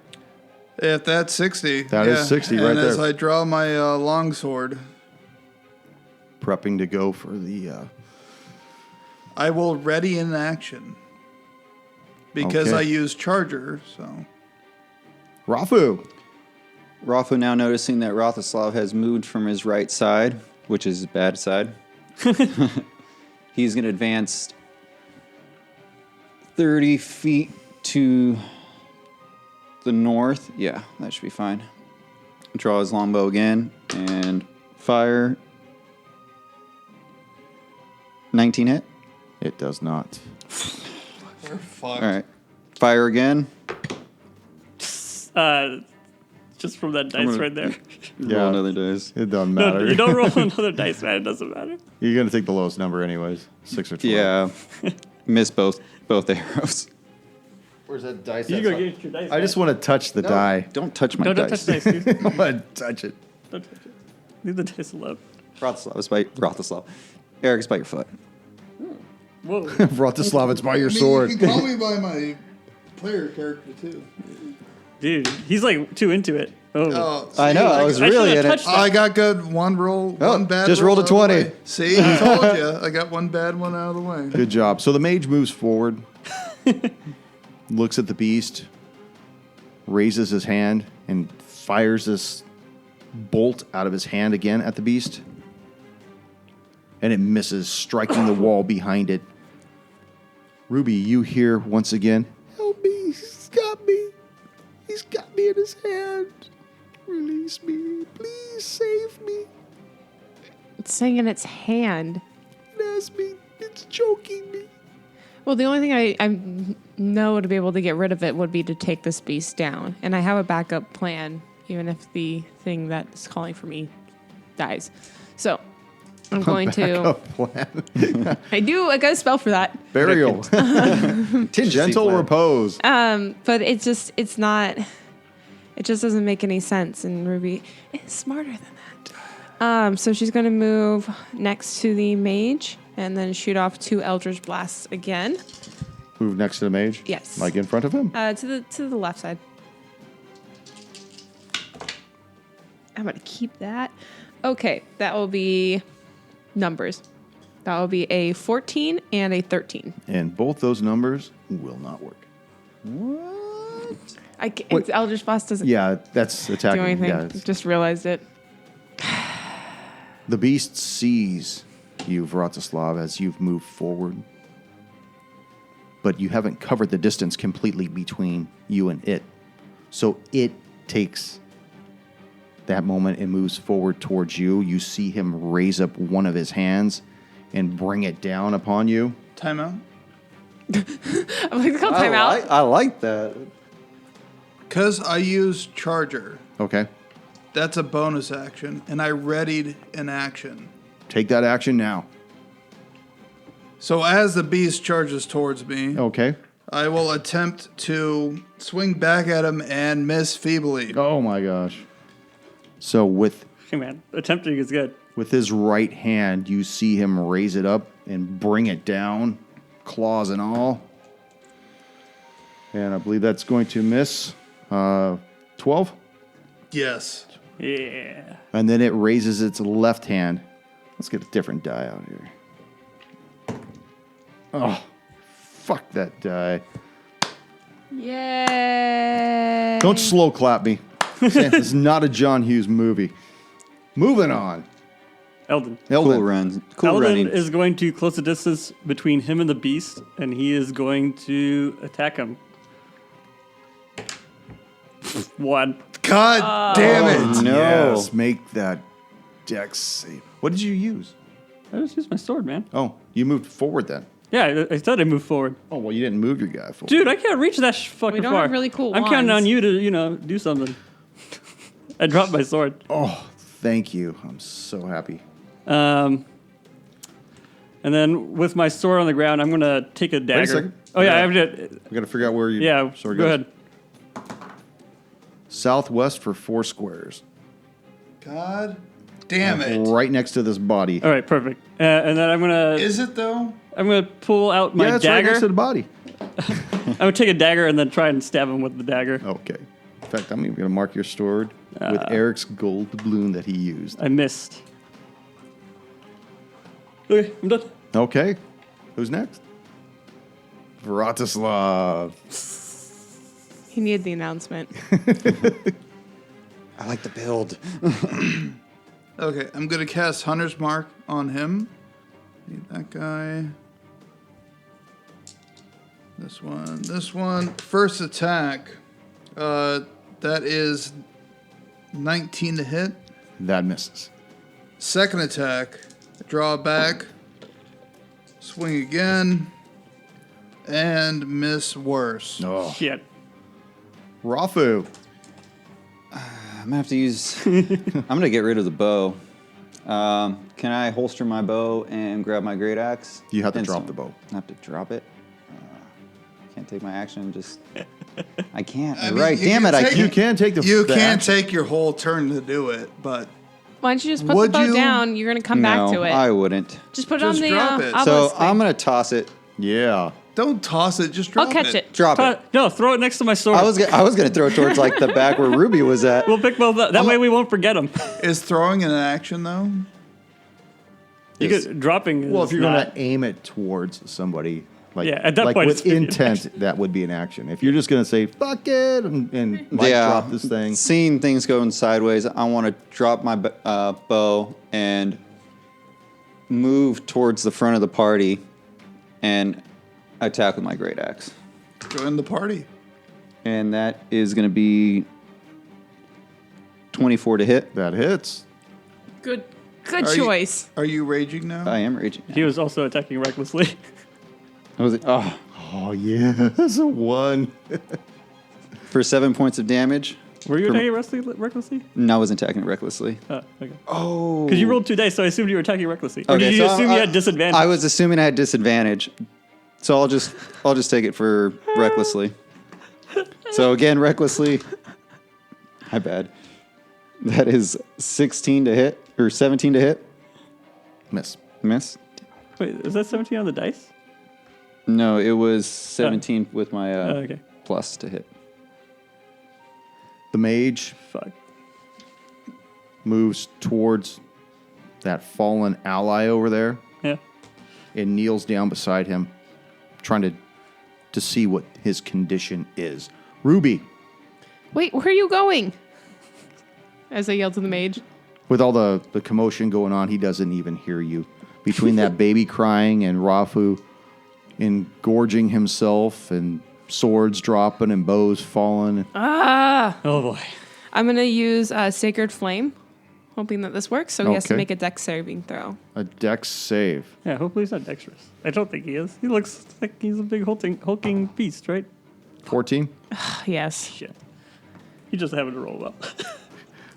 Speaker 4: If that's 60.
Speaker 1: That is 60 right
Speaker 4: and as
Speaker 1: there.
Speaker 4: I draw my longsword,
Speaker 1: Prepping to go for the.
Speaker 4: I will ready in action. Because
Speaker 1: Okay.
Speaker 4: I use charger, so.
Speaker 1: Rafu.
Speaker 2: Rafu now noticing that Rothislav has moved from his right side, which is his bad side. He's going to advance 30 feet to the north. Yeah, that should be fine. Draw his longbow again and fire. 19 hit.
Speaker 1: It does not.
Speaker 4: We're fucked.
Speaker 2: All right. Fire again.
Speaker 5: Just from that dice
Speaker 2: gonna-
Speaker 5: right there.
Speaker 1: Yeah.
Speaker 2: Roll another dice.
Speaker 1: It doesn't
Speaker 5: No,
Speaker 1: matter.
Speaker 5: you don't roll another dice, man. It doesn't matter.
Speaker 1: You're gonna take the lowest number anyways. 6 or 12.
Speaker 2: Yeah. Miss both arrows.
Speaker 1: Where's that dice?
Speaker 5: You go get your dice.
Speaker 1: I just want to touch the die.
Speaker 2: Don't touch my
Speaker 5: Don't
Speaker 2: dice.
Speaker 5: touch dice, dude.
Speaker 1: I want to touch it.
Speaker 5: Don't touch it. Leave the dice alone.
Speaker 2: Rothislav. Eric, it's by your foot.
Speaker 5: Whoa.
Speaker 1: Vratislav, it's by your
Speaker 4: I mean,
Speaker 1: sword.
Speaker 4: You can call me by my player character, too.
Speaker 5: Dude, he's like too into it. Oh.
Speaker 4: Oh,
Speaker 2: I know. I was
Speaker 5: I
Speaker 2: really
Speaker 5: should've
Speaker 2: in it.
Speaker 5: touched
Speaker 4: I got good one roll,
Speaker 2: Oh,
Speaker 4: one bad
Speaker 2: just
Speaker 4: roll
Speaker 2: rolled a
Speaker 4: out of the
Speaker 2: 20.
Speaker 4: way. See, I told you. I got one bad one out of the way.
Speaker 1: Good job. So the mage moves forward, looks at the beast, raises his hand, and fires this bolt out of his hand again at the beast. And it misses, striking the wall behind it. Ruby, you hear once again, "Help me, he's got me. He's got me in his hand." Release me. Please save me.
Speaker 3: It's saying in its hand.
Speaker 1: It has me. It's choking me.
Speaker 3: Well, the only thing I know to be able to get rid of it would be to take this beast down. And I have a backup plan, even if the thing that's calling for me dies. So I'm going to.
Speaker 1: Plan.
Speaker 3: I got a spell for that.
Speaker 1: Burial. Gentle repose.
Speaker 3: But it just doesn't make any sense. And Ruby is smarter than that. So she's going to move next to the mage and then shoot off 2 Eldritch Blasts again.
Speaker 1: Move next to the mage?
Speaker 3: Yes.
Speaker 1: Like in front of him?
Speaker 3: To the left side. I'm going to keep that. Okay, that will be numbers. That will be a 14 and a 13.
Speaker 1: And both those numbers will not work.
Speaker 3: It's Eldritch Blast doesn't
Speaker 1: Yeah, that's attacking.
Speaker 3: do anything.
Speaker 1: Yeah,
Speaker 3: Just realized it.
Speaker 1: the beast sees you, Vratislav, as you've moved forward. But you haven't covered the distance completely between you and it. So it takes that moment and moves forward towards you. You see him raise up one of his hands and bring it down upon you.
Speaker 4: Timeout.
Speaker 3: I'm like, call timeout.
Speaker 2: I like that.
Speaker 4: Because I used Charger.
Speaker 1: Okay.
Speaker 4: That's a bonus action, and I readied an action.
Speaker 1: Take that action now.
Speaker 4: So as the beast charges towards me,
Speaker 1: Okay.
Speaker 4: I will attempt to swing back at him and miss feebly.
Speaker 1: Oh my gosh. So with
Speaker 5: Hey, man. Attempting is good.
Speaker 1: his right hand, you see him raise it up and bring it down, claws and all. And I believe that's going to miss 12.
Speaker 4: Yes.
Speaker 5: Yeah.
Speaker 1: And then it raises its left hand. Let's get a different die out here. Oh, fuck that die.
Speaker 3: Yay.
Speaker 1: Don't slow clap me. This is not a John Hughes movie. Moving on.
Speaker 5: Eldon.
Speaker 1: Eldon.
Speaker 2: Cool runs. Cool
Speaker 5: Eldon
Speaker 2: running.
Speaker 5: is going to close the distance between him and the beast, and he is going to attack him. 1.
Speaker 4: God damn it.
Speaker 2: No.
Speaker 1: Yes, make that dex save. What did you use?
Speaker 5: I just used my sword, man.
Speaker 1: Oh, you moved forward then.
Speaker 5: Yeah, I said I moved forward.
Speaker 1: Oh, well, you didn't move your guy forward.
Speaker 5: Dude, I can't reach that fucking
Speaker 3: We don't
Speaker 5: far.
Speaker 3: have really cool
Speaker 5: I'm counting on
Speaker 3: wands.
Speaker 5: you to, do something. I dropped my sword.
Speaker 1: Oh, thank you. I'm so happy.
Speaker 5: And then with my sword on the ground, I'm going to take a dagger.
Speaker 1: second.
Speaker 5: Oh, yeah, I
Speaker 1: Yeah.
Speaker 5: have to.
Speaker 1: We got to figure out where you.
Speaker 5: Yeah,
Speaker 1: sword
Speaker 5: go
Speaker 1: goes.
Speaker 5: ahead.
Speaker 1: Southwest for 4 squares.
Speaker 4: God damn it.
Speaker 1: Right next to this body.
Speaker 5: All right, perfect. And then I'm gonna
Speaker 4: Is it though?
Speaker 5: pull out my
Speaker 1: yeah, that's right
Speaker 5: dagger.
Speaker 1: next to the body.
Speaker 5: I'm gonna take a dagger and then try and stab him with the dagger.
Speaker 1: Okay. In fact, I'm even going to mark your sword with Eric's gold doubloon that he used.
Speaker 5: I missed. Okay, I'm done.
Speaker 1: Okay. Who's next? Vratislav.
Speaker 3: He needed the announcement.
Speaker 2: I like the build.
Speaker 4: Okay, I'm going to cast Hunter's Mark on him. Need that guy. This one. First attack. That is 19 to hit.
Speaker 1: That misses.
Speaker 4: Second attack. Draw back. Swing again. And miss worse.
Speaker 1: Oh.
Speaker 5: Shit.
Speaker 1: Rafu.
Speaker 2: I'm gonna have to use. I'm gonna get rid of the bow. Can I holster my bow and grab my great axe?
Speaker 1: You have to
Speaker 2: And
Speaker 1: drop
Speaker 2: so-
Speaker 1: the bow.
Speaker 2: I have to drop it. Can't take my action. Just. I can't.
Speaker 4: I
Speaker 2: You're
Speaker 4: mean,
Speaker 2: right.
Speaker 4: you
Speaker 2: Damn
Speaker 4: can
Speaker 2: it! I
Speaker 4: take-
Speaker 1: You
Speaker 2: can't.
Speaker 1: can take the.
Speaker 4: You
Speaker 1: the
Speaker 4: can't
Speaker 1: action.
Speaker 4: take your whole turn to do it, but
Speaker 3: Why don't you just put
Speaker 4: Would
Speaker 3: the bow
Speaker 4: you?
Speaker 3: down? You're going to come back to it.
Speaker 2: I wouldn't.
Speaker 3: just put
Speaker 4: Just
Speaker 3: it on the
Speaker 4: drop it.
Speaker 3: obelisk
Speaker 2: So
Speaker 3: thing.
Speaker 2: I'm gonna toss it.
Speaker 1: Yeah.
Speaker 4: don't toss it. Just drop
Speaker 3: I'll catch it.
Speaker 2: Drop it.
Speaker 5: No, throw it next to my sword.
Speaker 2: I was gonna throw it towards like the back where Ruby was at.
Speaker 5: We'll pick both up. That way we won't forget them.
Speaker 4: Is throwing an action though?
Speaker 5: You
Speaker 1: Yes.
Speaker 5: could, dropping is
Speaker 1: Well, if you're
Speaker 5: not.
Speaker 1: going to aim it towards somebody, like,
Speaker 5: Yeah, at that
Speaker 1: like
Speaker 5: point
Speaker 1: with
Speaker 5: it's gonna be an
Speaker 1: intent, that would be an action. If you're just going to say "fuck it" and might drop this thing,
Speaker 2: Seeing things going sideways, I want to drop my bow and move towards the front of the party and attack with my great axe.
Speaker 4: Join the party.
Speaker 2: And that is going to be 24 to hit.
Speaker 1: That hits.
Speaker 3: Good
Speaker 4: Are you-
Speaker 3: choice.
Speaker 4: Are you raging now?
Speaker 2: I am raging.
Speaker 5: He was also attacking recklessly.
Speaker 2: Oh,
Speaker 1: Oh, yeah. That's a 1.
Speaker 2: for 7 points of damage.
Speaker 5: Were you attacking recklessly?
Speaker 2: No, I wasn't attacking recklessly.
Speaker 5: Oh, okay.
Speaker 2: Oh.
Speaker 5: Because you rolled 2 dice, so I assumed you were attacking recklessly. Or
Speaker 2: Okay,
Speaker 5: did you
Speaker 2: so
Speaker 5: assume you had disadvantage?
Speaker 2: I was assuming I had disadvantage, so I'll just take it for recklessly. So again, recklessly. My bad. That is 16 to hit or 17 to hit.
Speaker 1: Miss.
Speaker 2: Miss.
Speaker 5: Wait, is that 17 on the dice?
Speaker 2: No, it was 17 with my
Speaker 5: Okay.
Speaker 2: plus to hit.
Speaker 1: The mage
Speaker 5: Fuck.
Speaker 1: moves towards that fallen ally over there
Speaker 5: Yeah.
Speaker 1: and kneels down beside him, trying to see what his condition is. Ruby,
Speaker 3: Wait, where are you going? As I yell to the mage.
Speaker 1: with all the commotion going on, he doesn't even hear you. Between that baby crying and Rafu engorging himself and swords dropping and bows falling.
Speaker 3: Ah!
Speaker 5: Oh boy.
Speaker 3: I'm going to use Sacred Flame, hoping that this works. So he has to
Speaker 1: Okay.
Speaker 3: make a dex saving throw.
Speaker 1: A dex save.
Speaker 5: Yeah, hopefully he's not dexterous. I don't think he is. He looks like he's a big hulking beast, right?
Speaker 1: 14.
Speaker 3: Yes.
Speaker 5: Shit. He's just having to roll well.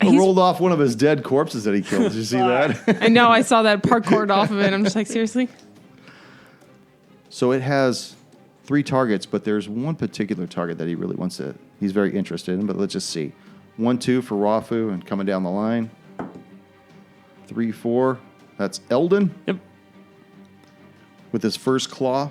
Speaker 1: I
Speaker 3: He's-
Speaker 1: rolled off one of his dead corpses that he killed. Did you see that?
Speaker 3: I know, I saw that parkoured off of it. I'm just like, seriously?
Speaker 1: So it has 3 targets, but there's one particular target that he really wants to. He's very interested in, but let's just see. 1, 2 for Rafu and coming down the line. 3, 4. That's Eldon
Speaker 5: Yep.
Speaker 1: with his first claw.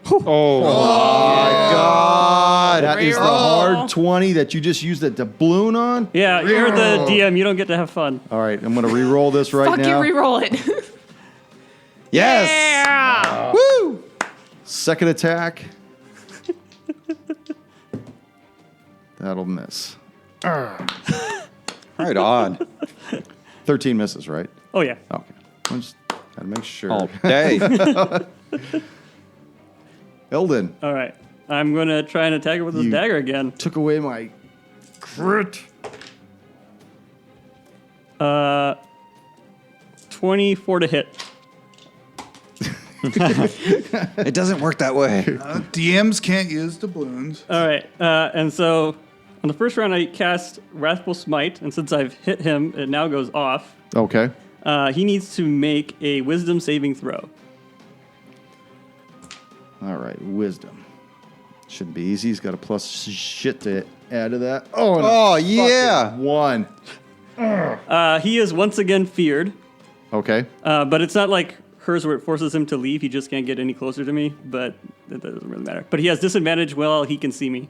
Speaker 2: Oh my god!
Speaker 1: That is the
Speaker 3: Reroll.
Speaker 1: hard 20 that you just used the doubloon on.
Speaker 5: Yeah, you're the DM. You don't get to have fun.
Speaker 1: All right, I'm going to re-roll this right
Speaker 3: Fuck
Speaker 1: now.
Speaker 3: it, re-roll it.
Speaker 2: Yes.
Speaker 3: Yeah!
Speaker 1: Woo! Second attack. That'll miss.
Speaker 2: Right on.
Speaker 1: 13 misses, right?
Speaker 5: Oh yeah.
Speaker 1: Okay. I just got to make sure.
Speaker 2: All day.
Speaker 1: Eldon
Speaker 5: All right. I'm gonna try and attack it with this
Speaker 1: You-
Speaker 5: dagger again.
Speaker 1: took away my crit.
Speaker 5: 24 to hit.
Speaker 2: It doesn't work that way.
Speaker 4: DMs can't use doubloons.
Speaker 5: All right. And so on the first round, I cast Wrathful Smite, and since I've hit him, it now goes off.
Speaker 1: Okay.
Speaker 5: He needs to make a Wisdom saving throw.
Speaker 1: All right. Wisdom. Shouldn't be easy. He's got a plus shit to add to that. Oh, and a
Speaker 2: Oh,
Speaker 1: fucking
Speaker 2: yeah.
Speaker 1: 1.
Speaker 5: He is once again feared,
Speaker 1: Okay.
Speaker 5: but it's not like hers where it forces him to leave. He just can't get any closer to me, but that doesn't really matter. But he has disadvantage while he can see me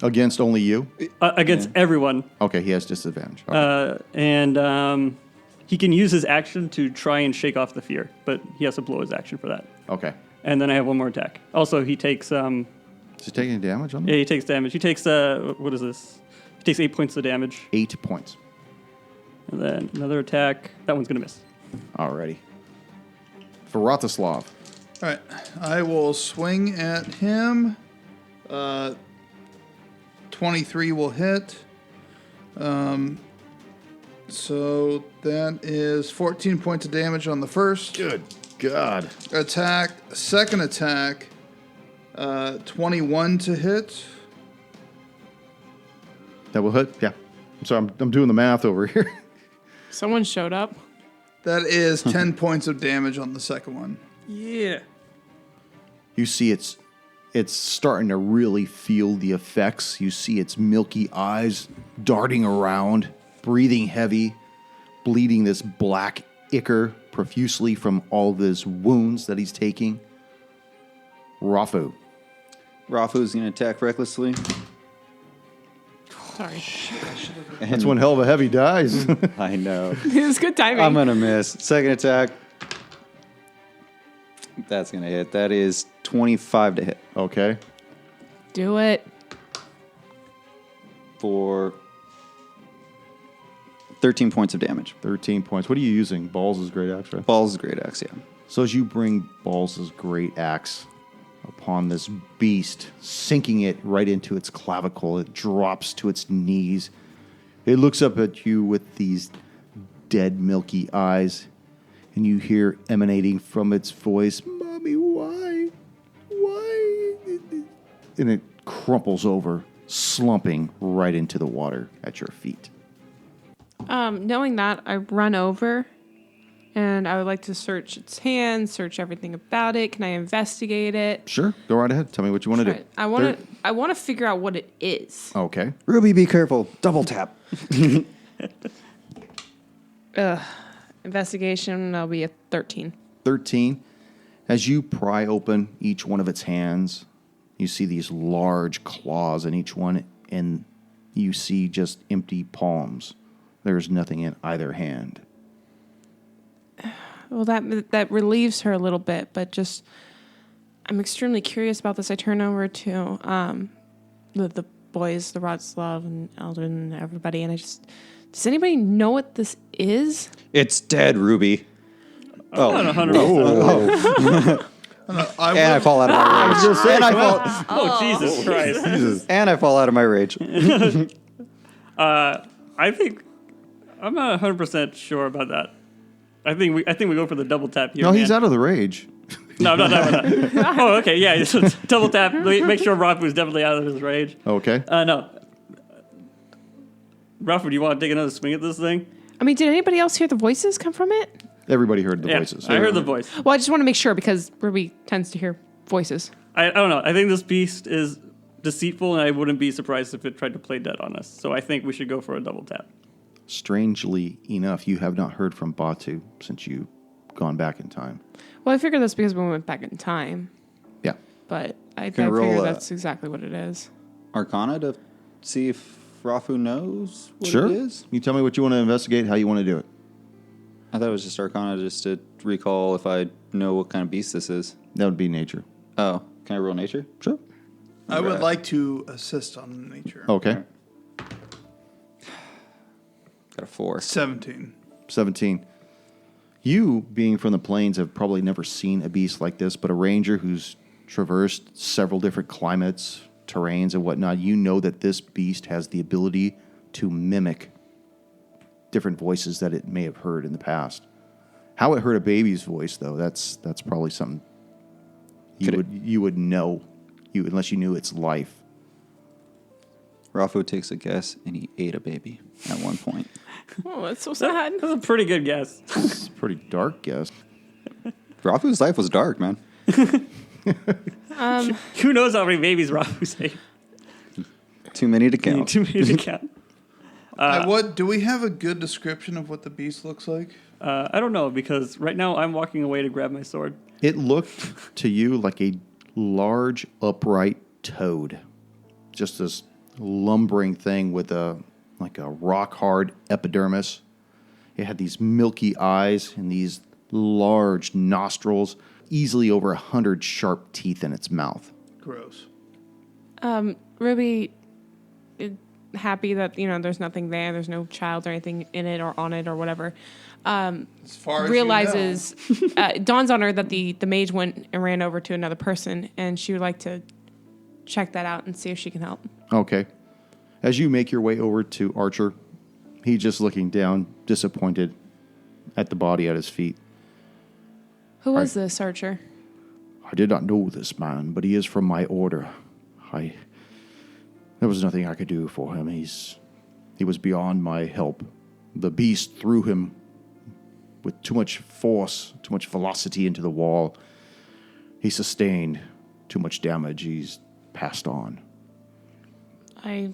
Speaker 1: Against only you?
Speaker 5: against everyone.
Speaker 1: Okay, he has disadvantage. Okay.
Speaker 5: And he can use his action to try and shake off the fear, but he has to blow his action for that.
Speaker 1: Okay.
Speaker 5: And then I have one more attack. Also, he takes
Speaker 1: Is he taking damage on
Speaker 5: yeah,
Speaker 1: that?
Speaker 5: he takes damage. He takes what is this? He takes 8 points of damage,
Speaker 1: 8 points.
Speaker 5: and then another attack. That one's gonna miss.
Speaker 1: Alrighty. For Rotislav.
Speaker 4: All right, I will swing at him. 23 will hit. So that is 14 points of damage on the first
Speaker 1: Good God.
Speaker 4: attack. Second attack, 21 to hit.
Speaker 1: That will hit? Yeah. I'm sorry, I'm doing the math over here.
Speaker 3: Someone showed up.
Speaker 4: That is 10 points of damage on the second one.
Speaker 5: Yeah.
Speaker 1: You see it's starting to really feel the effects. You see its milky eyes darting around, breathing heavy, bleeding this black ichor profusely from all of his wounds that he's taking. Rafu.
Speaker 2: Rafu's going to attack recklessly.
Speaker 3: Sorry.
Speaker 1: That's one hell of a heavy dice.
Speaker 2: I know.
Speaker 3: It was good timing.
Speaker 2: I'm going to miss. Second attack. That's going to hit. That is 25 to hit
Speaker 1: Okay.
Speaker 3: Do it.
Speaker 2: for 13 points of damage.
Speaker 1: 13 points. What are you using? Balls is great axe, right?
Speaker 2: Balls is great axe, yeah.
Speaker 1: So as you bring Balls' great axe upon this beast, sinking it right into its clavicle, it drops to its knees, It looks up at you with these dead, milky eyes, and you hear emanating from its voice, "Mommy, why? Why?" And it crumples over, slumping right into the water at your feet.
Speaker 3: Knowing that, I run over, and I would like to search its hands, search everything about it. Can I investigate it?
Speaker 1: Sure, go right ahead. Tell me what you want to do.
Speaker 3: I want to. I want to figure out what it is.
Speaker 1: Okay.
Speaker 2: Ruby, be careful. Double tap.
Speaker 3: Investigation. That'll be a 13.
Speaker 1: 13. As you pry open each one of its hands, you see these large claws in each one, and you see just empty palms. There's nothing in either hand.
Speaker 3: Well, that relieves her a little bit, but just I'm extremely curious about this. I turn over to the boys, the Rodslav and Eldrin and everybody, and does anybody know what this is?
Speaker 2: It's dead, Ruby.
Speaker 5: I'm not 100%.
Speaker 2: I fall out of my rage.
Speaker 5: Oh, Jesus Christ.
Speaker 2: And I fall out of my rage.
Speaker 5: I think I'm not 100% sure about that. I think we go for the double tap here.
Speaker 1: No, he's
Speaker 5: man.
Speaker 1: out of the rage.
Speaker 5: No, I'm not talking about that. Oh, okay, yeah. So double tap. Make sure Rafu's definitely out of his rage.
Speaker 1: Okay.
Speaker 5: No. Rafu, do you want to take another swing at this thing?
Speaker 3: I mean, did anybody else hear the voices come from it?
Speaker 1: Everybody heard the
Speaker 5: Yeah,
Speaker 1: voices.
Speaker 5: I heard the voice.
Speaker 3: Well, I just want to make sure because Ruby tends to hear voices.
Speaker 5: I don't know. I think this beast is deceitful, and I wouldn't be surprised if it tried to play dead on us. So I think we should go for a double tap.
Speaker 1: Strangely enough, you have not heard from Batu since you've gone back in time.
Speaker 3: Well, I figured that's because we went back in time,
Speaker 1: Yeah.
Speaker 3: but I
Speaker 2: Can I roll
Speaker 3: figure
Speaker 2: a-
Speaker 3: that's exactly what it is.
Speaker 2: Arcana to see if Rafu knows what
Speaker 1: Sure.
Speaker 2: it is?
Speaker 1: You tell me what you want to investigate, how you want to do it.
Speaker 2: I thought it was just Arcana just to recall if I know what kind of beast this is.
Speaker 1: That would be nature.
Speaker 2: Oh, can I roll nature?
Speaker 1: Sure.
Speaker 4: I would
Speaker 2: Right.
Speaker 4: like to assist on nature.
Speaker 1: Okay.
Speaker 2: Got a 4.
Speaker 4: 17.
Speaker 1: 17. You, being from the plains, have probably never seen a beast like this, but a ranger who's traversed several different climates, terrains, and whatnot, you know that this beast has the ability to mimic different voices that it may have heard in the past. How it heard a baby's voice, though, that's probably something you would know, unless you knew its life.
Speaker 2: Rafu takes a guess, and he ate a baby at one point.
Speaker 3: Oh, that's so sad.
Speaker 5: That's a pretty good guess.
Speaker 1: It's a pretty dark guess.
Speaker 2: Rafu's life was dark, man.
Speaker 5: Who knows how many babies Rafu's ate?
Speaker 2: Too many to count.
Speaker 5: Too many to count.
Speaker 4: What do we have a good description of what the beast looks like?
Speaker 5: I don't know, because right now I'm walking away to grab my sword.
Speaker 1: It looked to you like a large, upright toad. Just this lumbering thing with a rock-hard epidermis. It had these milky eyes and these large nostrils, easily over 100 sharp teeth in its mouth.
Speaker 4: Gross.
Speaker 3: Ruby, happy that there's nothing there. There's no child or anything in it or on it or whatever.
Speaker 4: As far as
Speaker 3: Realizes dawns on her that the mage went and ran over to another person, and she would like to check that out and see if she can help.
Speaker 1: Okay. As you make your way over to Archer, he's just looking down, disappointed at the body at his feet.
Speaker 3: Who was this, Archer?
Speaker 1: I did not know this man, but he is from my order. There was nothing I could do for him. He was beyond my help. The beast threw him with too much force, too much velocity into the wall. He sustained too much damage. He's passed on.
Speaker 3: I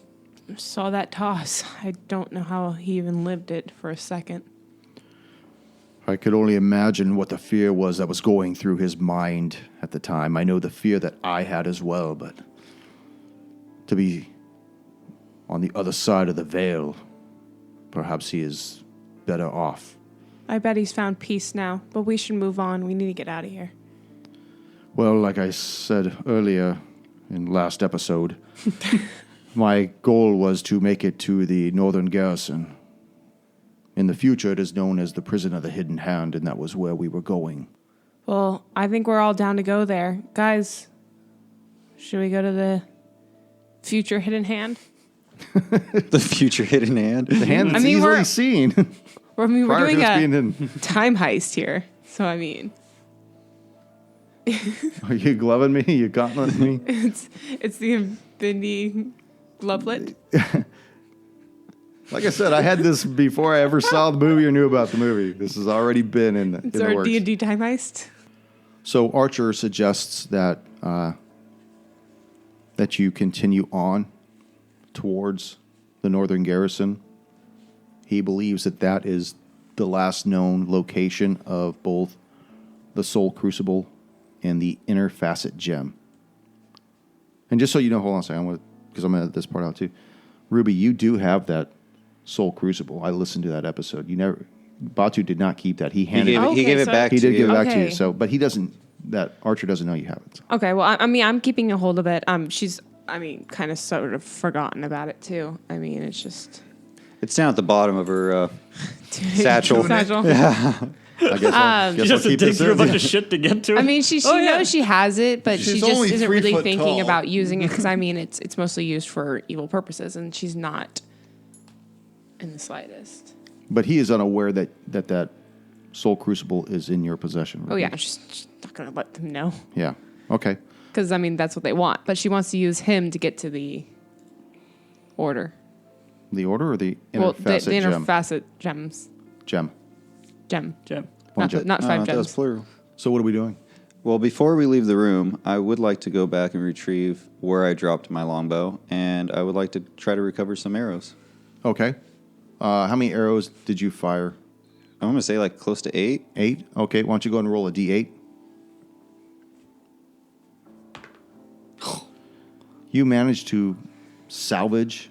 Speaker 3: saw that toss. I don't know how he even lived it for a second.
Speaker 1: I could only imagine what the fear was that was going through his mind at the time. I know the fear that I had as well, but to be on the other side of the veil, perhaps he is better off.
Speaker 3: I bet he's found peace now, but we should move on. We need to get out of here.
Speaker 1: Well, like I said earlier in last episode, my goal was to make it to the northern garrison. In the future, it is known as the Prison of the Hidden Hand, and that was where we were going.
Speaker 3: Well, I think we're all down to go there. Guys, should we go to the future Hidden Hand?
Speaker 2: The future hidden hand.
Speaker 1: The hand
Speaker 3: I
Speaker 1: that's
Speaker 3: mean,
Speaker 1: easily
Speaker 3: we're-
Speaker 1: seen.
Speaker 3: We're
Speaker 1: prior to
Speaker 3: doing
Speaker 1: us
Speaker 3: a
Speaker 1: being in.
Speaker 3: time heist here. So, I mean,
Speaker 1: Are you gloving me? You gauntleting me?
Speaker 3: it's the Infinity Glovelet.
Speaker 1: Like I said, I had this before I ever saw the movie or knew about the movie. This has already been in
Speaker 3: It's
Speaker 1: the
Speaker 3: our
Speaker 1: works.
Speaker 3: D&D time heist.
Speaker 1: So Archer suggests that that you continue on towards the northern garrison. He believes that that is the last known location of both the Soul Crucible and the Inner Facet Gem. And just so you know, hold on a second, because I'm going to edit this part out too. Ruby, you do have that Soul Crucible. I listened to that episode. Batu did not keep that. He handed
Speaker 3: it-
Speaker 2: He gave it
Speaker 3: so-
Speaker 2: back
Speaker 1: He
Speaker 2: to
Speaker 1: did give it
Speaker 2: you.
Speaker 1: back to you.
Speaker 3: Okay.
Speaker 1: So, but he doesn't. That Archer doesn't know you have it.
Speaker 3: Okay, well, I mean, I'm keeping a hold of it. She's, kind of sort of forgotten about it, too. I mean, it's just...
Speaker 2: It's down at the bottom of her satchel.
Speaker 3: Satchel.
Speaker 1: I guess I'll,
Speaker 5: She
Speaker 1: guess
Speaker 5: just
Speaker 1: I'll
Speaker 5: has to
Speaker 1: keep
Speaker 5: dig
Speaker 1: this
Speaker 5: through a
Speaker 1: in.
Speaker 5: bunch of shit to get to it.
Speaker 3: I mean, she
Speaker 5: Oh, yeah.
Speaker 3: knows she has it, but she
Speaker 4: She's
Speaker 3: just
Speaker 4: only
Speaker 3: isn't
Speaker 4: 3
Speaker 3: really
Speaker 4: foot
Speaker 3: thinking
Speaker 4: tall.
Speaker 3: about using it because I mean, it's mostly used for evil purposes, and she's not in the slightest.
Speaker 1: But he is unaware that Soul Crucible is in your possession.
Speaker 3: Oh
Speaker 1: Ruby.
Speaker 3: yeah, she's not gonna let them know
Speaker 1: Yeah. Okay.
Speaker 3: because I mean that's what they want, but she wants to use him to get to the order.
Speaker 1: The order or the inner facet
Speaker 3: the inner
Speaker 1: gem?
Speaker 3: facet gem.
Speaker 1: Gem.
Speaker 5: Jim.
Speaker 1: One
Speaker 3: Not,
Speaker 1: gem.
Speaker 3: not five
Speaker 2: That was
Speaker 3: gems.
Speaker 2: plural.
Speaker 1: So what are we doing?
Speaker 2: Well, before we leave the room, I would like to go back and retrieve where I dropped my longbow, and I would like to try to recover some arrows.
Speaker 1: Okay. How many arrows did you fire?
Speaker 2: I'm going to say like close to 8.
Speaker 1: 8? Okay. Why don't you go and roll a d8? You managed to salvage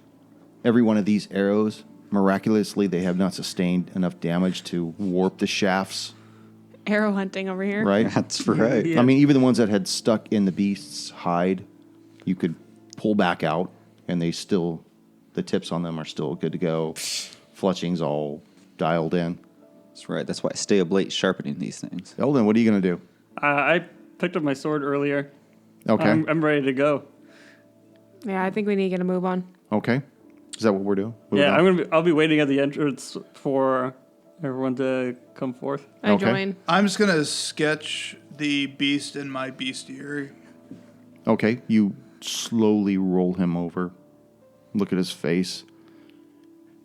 Speaker 1: every one of these arrows. Miraculously, they have not sustained enough damage to warp the shafts,
Speaker 3: Arrow hunting over here.
Speaker 1: right?
Speaker 2: That's right.
Speaker 5: Yeah.
Speaker 1: I mean, even the ones that had stuck in the beast's hide, you could pull back out, and the tips on them are still good to go. Fletching's all dialed in.
Speaker 2: That's right. That's why I stay up late sharpening these things.
Speaker 1: Eldon, what are you going to do?
Speaker 5: I picked up my sword earlier.
Speaker 1: Okay.
Speaker 5: I'm ready to go.
Speaker 3: Yeah, I think we need to get a move on.
Speaker 1: Okay. Is that what we're doing? Moving
Speaker 5: Yeah,
Speaker 1: on?
Speaker 5: I'll be waiting at the entrance for everyone to come forth.
Speaker 3: I
Speaker 1: Okay.
Speaker 3: join.
Speaker 4: I'm just gonna sketch the beast in my bestiary.
Speaker 1: Okay. You slowly roll him over. Look at his face.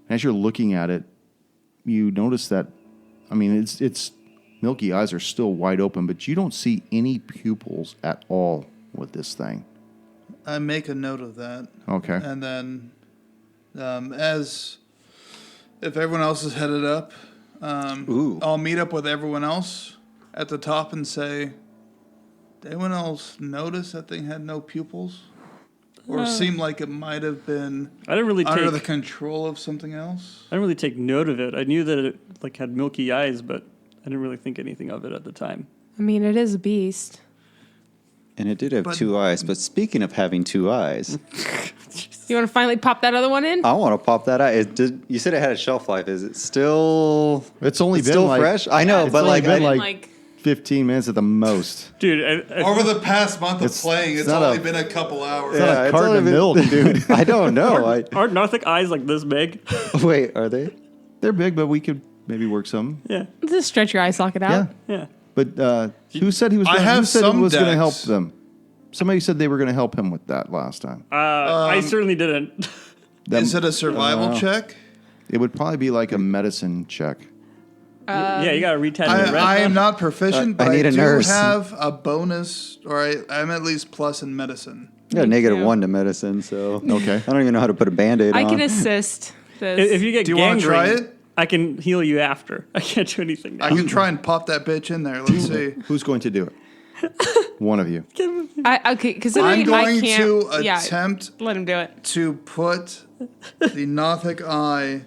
Speaker 1: As you're looking at it, you notice that, I mean, its milky eyes are still wide open, but you don't see any pupils at all with this thing.
Speaker 4: I make a note of that.
Speaker 1: Okay.
Speaker 4: And then, as if everyone else is headed up,
Speaker 2: Ooh.
Speaker 4: I'll meet up with everyone else at the top and say, did anyone else notice that thing had no pupils? Or seemed like it might have been
Speaker 5: I didn't really
Speaker 4: under the
Speaker 5: take
Speaker 4: control of something else?
Speaker 5: I didn't really take note of it. I knew that it like had milky eyes, but I didn't really think anything of it at the time.
Speaker 3: I mean, it is a beast.
Speaker 2: And it did have
Speaker 4: But-
Speaker 2: 2 eyes. But speaking of having 2 eyes,
Speaker 3: You want to finally pop that other one in?
Speaker 2: I want to pop that eye. You said it had a shelf life. Is it still?
Speaker 1: It's only
Speaker 2: It's
Speaker 1: been
Speaker 2: still
Speaker 1: like,
Speaker 2: fresh. I know,
Speaker 1: it's
Speaker 2: but
Speaker 1: only
Speaker 2: like,
Speaker 1: been
Speaker 2: I,
Speaker 1: like 15 minutes at the most.
Speaker 5: Dude,
Speaker 4: Over the past month of
Speaker 1: It's-
Speaker 4: playing,
Speaker 1: it's
Speaker 4: it's
Speaker 1: not
Speaker 4: only
Speaker 1: a-
Speaker 4: been a couple hours.
Speaker 1: It's not a
Speaker 2: it's
Speaker 1: carton
Speaker 2: only
Speaker 1: of
Speaker 2: been-
Speaker 1: milk, dude.
Speaker 2: I don't know.
Speaker 5: aren't Narthic eyes like this big?
Speaker 2: Wait, are they?
Speaker 1: They're big, but we could maybe work some.
Speaker 5: Yeah,
Speaker 3: Just stretch your eye socket out.
Speaker 1: Yeah.
Speaker 5: yeah.
Speaker 1: But who said he was?
Speaker 4: I
Speaker 1: Gonna,
Speaker 4: have
Speaker 1: who said
Speaker 4: some
Speaker 1: it was going to
Speaker 4: decks.
Speaker 1: help them? Somebody said they were going to help him with that last time.
Speaker 5: I certainly didn't.
Speaker 1: Them-
Speaker 4: Is it a survival check?
Speaker 1: It would probably be like a medicine check.
Speaker 5: Yeah, you gotta retest the red.
Speaker 4: I am not proficient,
Speaker 2: I
Speaker 4: but I,
Speaker 2: need a
Speaker 4: do
Speaker 2: nurse.
Speaker 4: have a bonus, or I'm at least plus in medicine.
Speaker 2: I got a
Speaker 3: Me
Speaker 2: negative
Speaker 3: too.
Speaker 2: 1 to medicine, so
Speaker 1: Okay.
Speaker 2: I don't even know how to put a Band-Aid
Speaker 3: I
Speaker 2: on.
Speaker 3: can assist this.
Speaker 5: If you get
Speaker 4: Do you want to
Speaker 5: gangrene,
Speaker 4: try it?
Speaker 5: I can heal you after. I can't do anything now.
Speaker 4: I can try and pop that bitch in there. Let's see.
Speaker 1: Who's going to do it? One of you.
Speaker 3: okay, because
Speaker 4: I'm
Speaker 3: I
Speaker 4: going
Speaker 3: can't.
Speaker 4: to
Speaker 3: yeah,
Speaker 4: attempt
Speaker 3: let him do it.
Speaker 4: to put the Nothic eye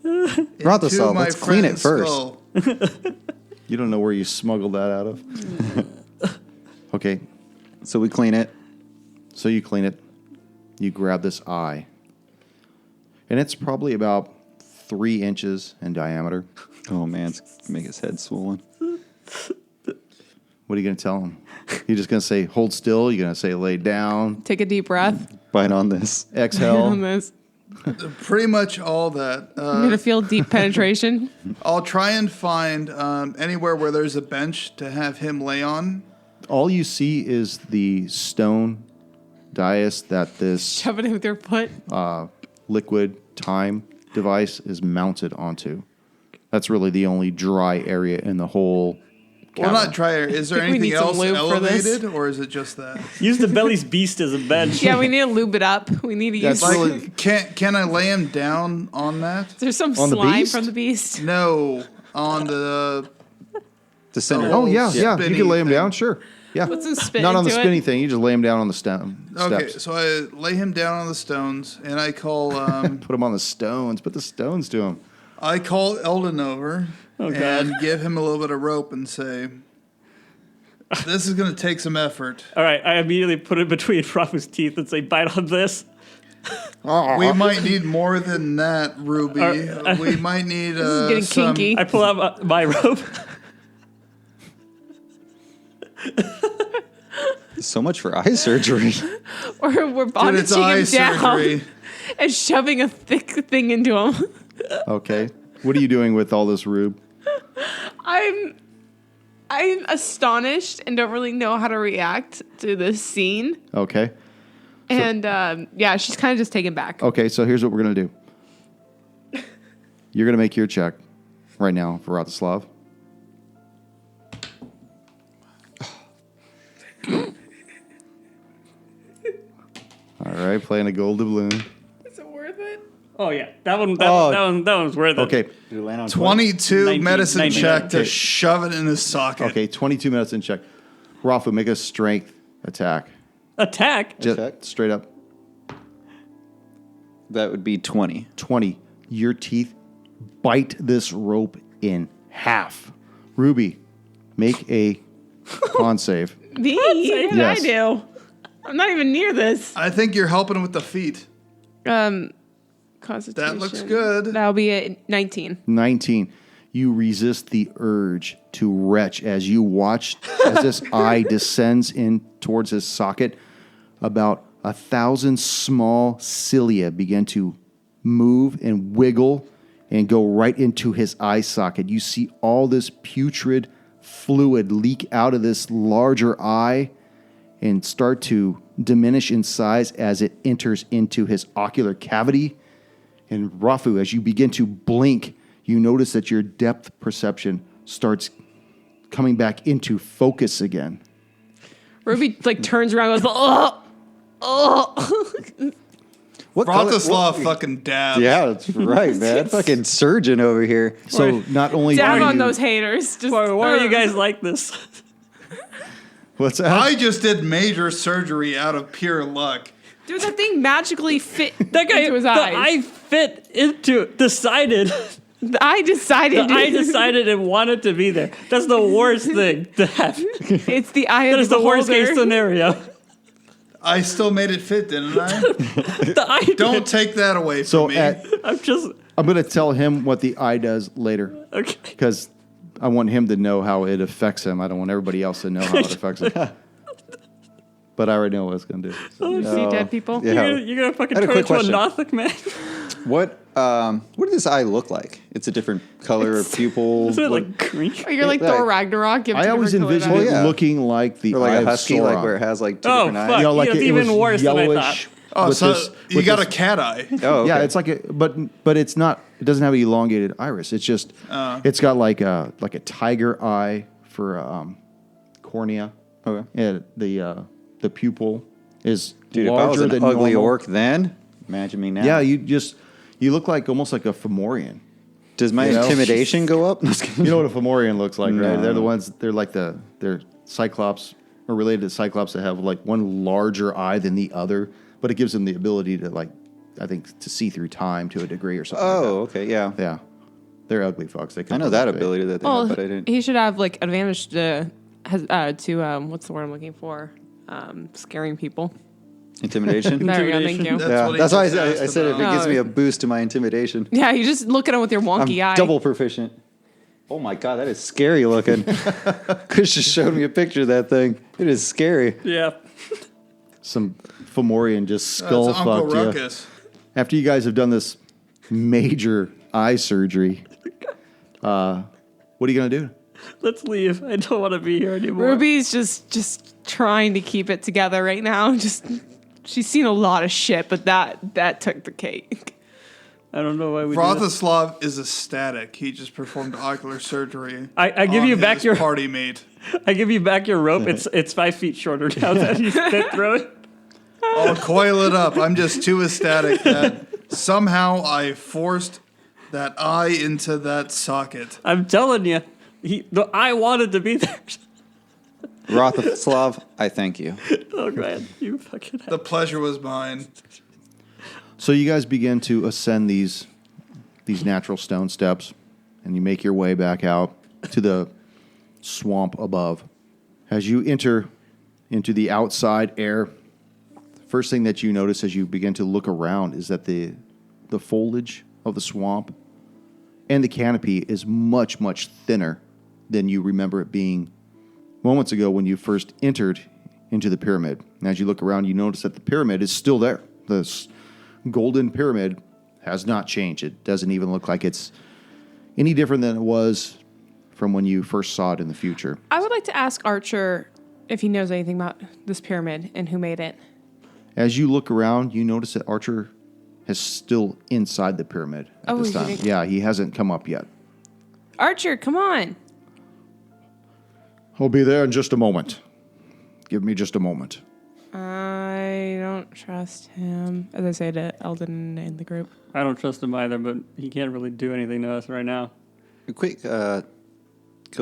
Speaker 2: Rothosol,
Speaker 4: into my
Speaker 2: let's clean it
Speaker 4: friend's
Speaker 2: first.
Speaker 4: skull.
Speaker 1: You don't know where you smuggled that out of? Okay.
Speaker 2: So we clean it.
Speaker 1: So you clean it. You grab this eye. And it's probably about 3 inches in diameter.
Speaker 2: Oh man, it's gonna make his head swollen.
Speaker 1: What are you going to tell him? You're just going to say, hold still. You're going to say, lay down,
Speaker 3: Take a deep breath.
Speaker 2: Bite on this.
Speaker 3: On
Speaker 1: exhale.
Speaker 3: this.
Speaker 4: Pretty much all that.
Speaker 3: I'm gonna feel deep penetration.
Speaker 4: I'll try and find anywhere where there's a bench to have him lay on.
Speaker 1: All you see is the stone dais that this
Speaker 3: Shove it in with your foot.
Speaker 1: liquid time device is mounted onto. That's really the only dry area in the whole
Speaker 4: Well,
Speaker 1: cavern.
Speaker 4: not dry. Is there
Speaker 3: think we
Speaker 4: anything
Speaker 3: need some
Speaker 4: else
Speaker 3: lube for this.
Speaker 4: elevated, or is it just that?
Speaker 5: Use the belly's beast as a bench.
Speaker 3: Yeah, we need to lube it up. We need to use.
Speaker 1: That's really-
Speaker 4: Like, can I lay him down on that?
Speaker 3: There's some
Speaker 1: On the
Speaker 3: slime
Speaker 1: beast?
Speaker 3: from the beast.
Speaker 4: No, on the
Speaker 2: The center.
Speaker 1: Oh yeah,
Speaker 4: little
Speaker 1: yeah. You
Speaker 4: spinny
Speaker 1: can lay him
Speaker 4: thing.
Speaker 1: down, sure. Yeah.
Speaker 3: Put some spit
Speaker 1: Not on the
Speaker 3: into it.
Speaker 1: spinny thing. You just lay him down on the steps.
Speaker 4: Okay, so I lay him down on the stones, and I call
Speaker 1: Put him on the stones. Put the stones to him.
Speaker 4: I call Eldon over
Speaker 5: God.
Speaker 4: and give him a little bit of rope and say, "This is going to take some effort.
Speaker 5: All right, I immediately put it between Rafu's teeth and say, "Bite on this."
Speaker 4: We might need more than that, Ruby. We might need
Speaker 3: This is getting
Speaker 4: some."
Speaker 3: kinky.
Speaker 5: I pull out my rope.
Speaker 2: So much for eye surgery.
Speaker 3: Or we're
Speaker 4: Dude, it's eye
Speaker 3: bondaging him down
Speaker 4: surgery.
Speaker 3: and shoving a thick thing into him.
Speaker 1: Okay. What are you doing with all this rube?
Speaker 3: I'm astonished and don't really know how to react to this scene.
Speaker 1: Okay.
Speaker 3: And yeah, she's kind of just taken back.
Speaker 1: Okay, so here's what we're going to do. You're going to make your check right now for Ratislav. All right, playing a gold doubloon.
Speaker 3: Is it worth it?
Speaker 5: Oh yeah, that one was worth it.
Speaker 1: Okay,
Speaker 2: Did it land on
Speaker 4: 22
Speaker 5: 19,
Speaker 4: medicine
Speaker 5: 19.
Speaker 4: check to
Speaker 1: Okay.
Speaker 4: shove it in his socket.
Speaker 1: okay, 22 minutes in check. Rafu, make a strength attack.
Speaker 5: Attack.
Speaker 1: Just
Speaker 2: Attack?
Speaker 1: straight up.
Speaker 2: That would be 20.
Speaker 1: 20. Your teeth bite this rope in half. Ruby, make a con save.
Speaker 3: Me? What did
Speaker 1: Yes.
Speaker 3: I do? I'm not even near this.
Speaker 4: I think you're helping with the feet.
Speaker 3: Constitution.
Speaker 4: That looks good.
Speaker 3: That'll be a 19.
Speaker 1: 19. You resist the urge to retch as you watch as this eye descends in towards his socket. About 1,000 small cilia begin to move and wiggle and go right into his eye socket. You see all this putrid fluid leak out of this larger eye and start to diminish in size as it enters into his ocular cavity. And Rafu, as you begin to blink, you notice that your depth perception starts coming back into focus again.
Speaker 3: Ruby like turns around and goes, oh, oh.
Speaker 2: What color-
Speaker 4: Vratislav fucking dabs.
Speaker 2: Yeah, that's right, man. Fucking surgeon over here.
Speaker 1: So not only
Speaker 3: Down
Speaker 1: do
Speaker 3: on
Speaker 1: you-
Speaker 3: those haters. Just,
Speaker 5: Why are you guys like this?
Speaker 1: What's that?
Speaker 4: I just did major surgery out of pure luck.
Speaker 3: Dude, that thing magically fit
Speaker 5: That guy,
Speaker 3: into his
Speaker 5: the
Speaker 3: eyes.
Speaker 5: eye fit into decided.
Speaker 3: I decided.
Speaker 5: The eye decided it wanted to be there. That's the worst thing to have.
Speaker 3: It's the eye
Speaker 5: That
Speaker 3: of
Speaker 5: is
Speaker 3: the
Speaker 5: the worst case
Speaker 3: beholder.
Speaker 5: scenario.
Speaker 4: I still made it fit, didn't I?
Speaker 5: The eye.
Speaker 4: Don't take that away
Speaker 1: So
Speaker 4: from me.
Speaker 5: I'm just
Speaker 1: I'm going to tell him what the eye does later
Speaker 5: okay.
Speaker 1: because I want him to know how it affects him. I don't want everybody else to know how it affects him. But I already know what it's going to do. So.
Speaker 3: You see dead people?
Speaker 2: Yeah.
Speaker 5: You're gonna fucking
Speaker 2: I had a
Speaker 5: turn
Speaker 2: quick
Speaker 5: into a
Speaker 2: question.
Speaker 5: Nothic man.
Speaker 2: What does this eye look like? It's a different color of pupil.
Speaker 5: Is it
Speaker 2: What-
Speaker 5: like green?
Speaker 3: Or you're like
Speaker 2: Like-
Speaker 3: Thor Ragnarok. You have
Speaker 1: I
Speaker 3: two
Speaker 1: always
Speaker 3: different
Speaker 1: envisioned
Speaker 3: colored
Speaker 1: it
Speaker 2: Well, yeah.
Speaker 1: looking like the
Speaker 2: or like
Speaker 1: eye
Speaker 2: a
Speaker 1: of
Speaker 2: husky,
Speaker 1: Sauron.
Speaker 2: like where it has like two
Speaker 5: Oh,
Speaker 2: different
Speaker 5: fuck.
Speaker 2: eyes.
Speaker 1: You know, like
Speaker 5: It's
Speaker 1: it
Speaker 5: even
Speaker 1: was
Speaker 5: worse than I
Speaker 1: yellowish.
Speaker 4: Oh,
Speaker 1: with
Speaker 4: so
Speaker 1: this-
Speaker 4: you
Speaker 1: with
Speaker 4: got
Speaker 1: this-
Speaker 4: a cat eye.
Speaker 2: Oh, okay.
Speaker 1: Yeah, it's like but it's not. It doesn't have an elongated iris. It's just. It's got like a tiger eye for cornea.
Speaker 2: Okay.
Speaker 1: And the pupil is
Speaker 2: Dude, if I was
Speaker 1: larger
Speaker 2: an
Speaker 1: than
Speaker 2: ugly
Speaker 1: normal.
Speaker 2: orc then, imagine me now.
Speaker 1: Yeah, you look like almost like a Fomorian.
Speaker 2: Does my
Speaker 1: You know?
Speaker 2: intimidation go up?
Speaker 1: You know what a Fomorian looks like, right?
Speaker 2: No.
Speaker 1: They're the ones. They're like they're Cyclops or related to Cyclops that have like one larger eye than the other, but it gives them the ability to I think to see through time to a degree or something.
Speaker 2: Oh,
Speaker 1: like
Speaker 2: okay, yeah.
Speaker 1: that. Yeah, they're ugly fucks. They
Speaker 2: I know that ability that they
Speaker 3: Well,
Speaker 2: have, but I didn't.
Speaker 3: he should have like advantage to what's the word I'm looking for? Scaring people.
Speaker 2: Intimidation.
Speaker 3: There we go. Thank you.
Speaker 4: That's
Speaker 2: Yeah,
Speaker 4: what he
Speaker 2: that's why
Speaker 4: just
Speaker 2: I
Speaker 4: asked
Speaker 2: said if it
Speaker 4: about.
Speaker 2: gives me
Speaker 3: Oh.
Speaker 2: a boost to my intimidation,
Speaker 3: Yeah, you just look at him with your
Speaker 2: I'm
Speaker 3: wonky eye.
Speaker 2: double proficient. Oh my god, that is scary looking. Chris just showed me a picture of that thing. It is scary.
Speaker 5: Yeah.
Speaker 1: Some Fomorian just
Speaker 4: That's
Speaker 1: skull
Speaker 4: Uncle
Speaker 1: fucked you.
Speaker 4: Ruckus.
Speaker 1: After you guys have done this major eye surgery, what are you going to do?
Speaker 5: Let's leave. I don't want to be here anymore.
Speaker 3: Ruby's just trying to keep it together right now. She's seen a lot of shit, but that took the cake.
Speaker 5: I don't know why we do that.
Speaker 4: Vratislav is ecstatic. He just performed ocular surgery.
Speaker 5: I give
Speaker 4: on
Speaker 5: you back
Speaker 4: his
Speaker 5: your
Speaker 4: party mate.
Speaker 5: I give you back your rope. It's 5 feet shorter now that you spit through it.
Speaker 4: I'll coil it up. I'm just too ecstatic that somehow I forced that eye into that socket.
Speaker 5: I'm telling you, I wanted to be there.
Speaker 2: Vratislav, I thank you.
Speaker 5: Oh, man, you fucking.
Speaker 4: The pleasure was mine.
Speaker 1: So you guys begin to ascend these natural stone steps, and you make your way back out to the swamp above. As you enter into the outside air, the first thing that you notice as you begin to look around is that the foliage of the swamp and the canopy is much, much thinner than you remember it being moments ago when you first entered into the pyramid. And as you look around, you notice that the pyramid is still there. This golden pyramid has not changed. It doesn't even look like it's any different than it was from when you first saw it in the future.
Speaker 3: I would like to ask Archer if he knows anything about this pyramid and who made it.
Speaker 1: As you look around, you notice that Archer is still inside the pyramid at this time. Yeah, he hasn't come up yet.
Speaker 3: Archer, come on.
Speaker 1: I'll be there in just a moment. Give me just a moment.
Speaker 3: I don't trust him, as I say to Eldon in the group.
Speaker 5: I don't trust him either, but he can't really do anything to us right now.
Speaker 2: A quick go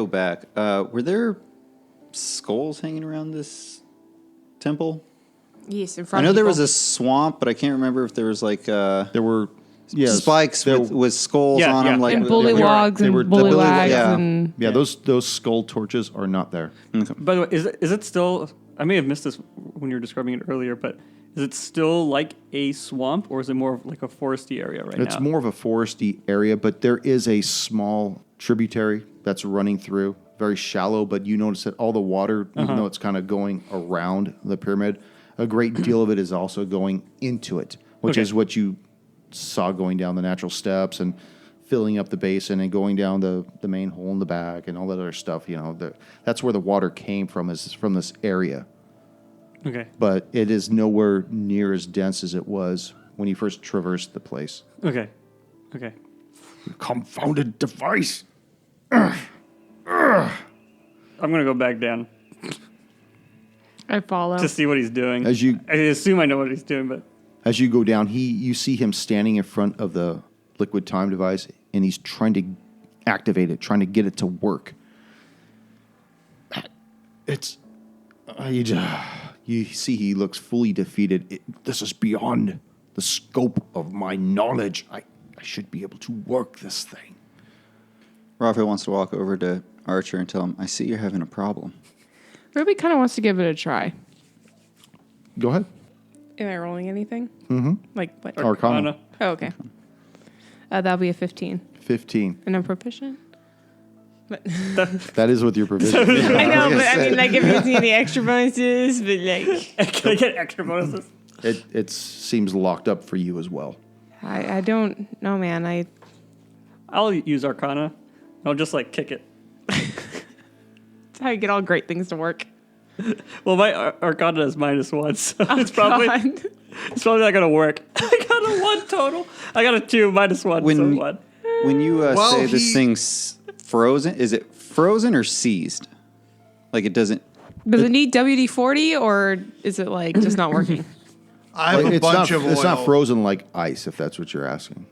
Speaker 2: back. Were there skulls hanging around this temple?
Speaker 3: Yes, in
Speaker 2: I
Speaker 3: front
Speaker 2: know
Speaker 3: of
Speaker 2: there
Speaker 3: people.
Speaker 2: was a swamp, but I can't remember if there was like
Speaker 1: There were
Speaker 2: spikes with skulls
Speaker 5: Yeah,
Speaker 2: on
Speaker 5: yeah.
Speaker 2: them. Like
Speaker 3: And
Speaker 1: they
Speaker 3: bullywogs
Speaker 1: were-
Speaker 3: and
Speaker 1: the
Speaker 3: bullywags
Speaker 2: yeah.
Speaker 3: and...
Speaker 1: Yeah, those skull torches are not there.
Speaker 5: By the way, is it still? I may have missed this when you were describing it earlier, but is it still like a swamp, or is it more of like a foresty area right now?
Speaker 1: It's more of a foresty area, but there is a small tributary that's running through, very shallow, but you notice that all the water, even though it's kind of going around the pyramid, a great deal of it is also going into it, which
Speaker 5: Okay.
Speaker 1: is what you saw going down the natural steps and filling up the basin and going down the main hole in the back and all that other stuff. You know, that's where the water came from, is from this area.
Speaker 5: Okay.
Speaker 1: But it is nowhere near as dense as it was when you first traversed the place.
Speaker 5: Okay. Okay.
Speaker 1: Confounded device.
Speaker 5: I'm gonna go back down
Speaker 3: I follow.
Speaker 5: to see what he's doing.
Speaker 1: As you
Speaker 5: I assume I know what he's doing, but
Speaker 1: As you go down, you see him standing in front of the liquid time device, and he's trying to activate it, trying to get it to work. It's you see he looks fully defeated. This is beyond the scope of my knowledge. I should be able to work this thing.
Speaker 2: Raphael wants to walk over to Archer and tell him, I see you're having a problem.
Speaker 3: Ruby kind of wants to give it a try.
Speaker 1: Go ahead.
Speaker 3: Am I rolling anything? Mm-hmm. Like what?
Speaker 1: Arcana.
Speaker 3: Oh, okay. That'll be a 15.
Speaker 1: 15.
Speaker 3: And I'm proficient? But
Speaker 1: That is with your provision.
Speaker 3: I know, but I mean, like, if you see any extra bonuses, but like,
Speaker 5: can I get extra bonuses?
Speaker 1: It seems locked up for you as well.
Speaker 3: I don't know, man.
Speaker 5: I'll use Arcana. I'll just like kick it.
Speaker 3: That's how you get all great things to work.
Speaker 5: Well, my Arcana is -1, so
Speaker 3: Oh,
Speaker 5: it's probably
Speaker 3: God.
Speaker 5: it's probably not gonna work. I got a 1 total. I got a 2 -1, so
Speaker 2: When-
Speaker 5: 1.
Speaker 2: When you
Speaker 4: Well,
Speaker 2: say this
Speaker 4: he-
Speaker 2: thing's frozen, is it frozen or seized? Like it doesn't...
Speaker 3: Does it need WD-40 or is it like just not working?
Speaker 4: I have
Speaker 1: Like,
Speaker 4: a bunch of oil.
Speaker 1: It's not frozen like ice, if that's what you're asking.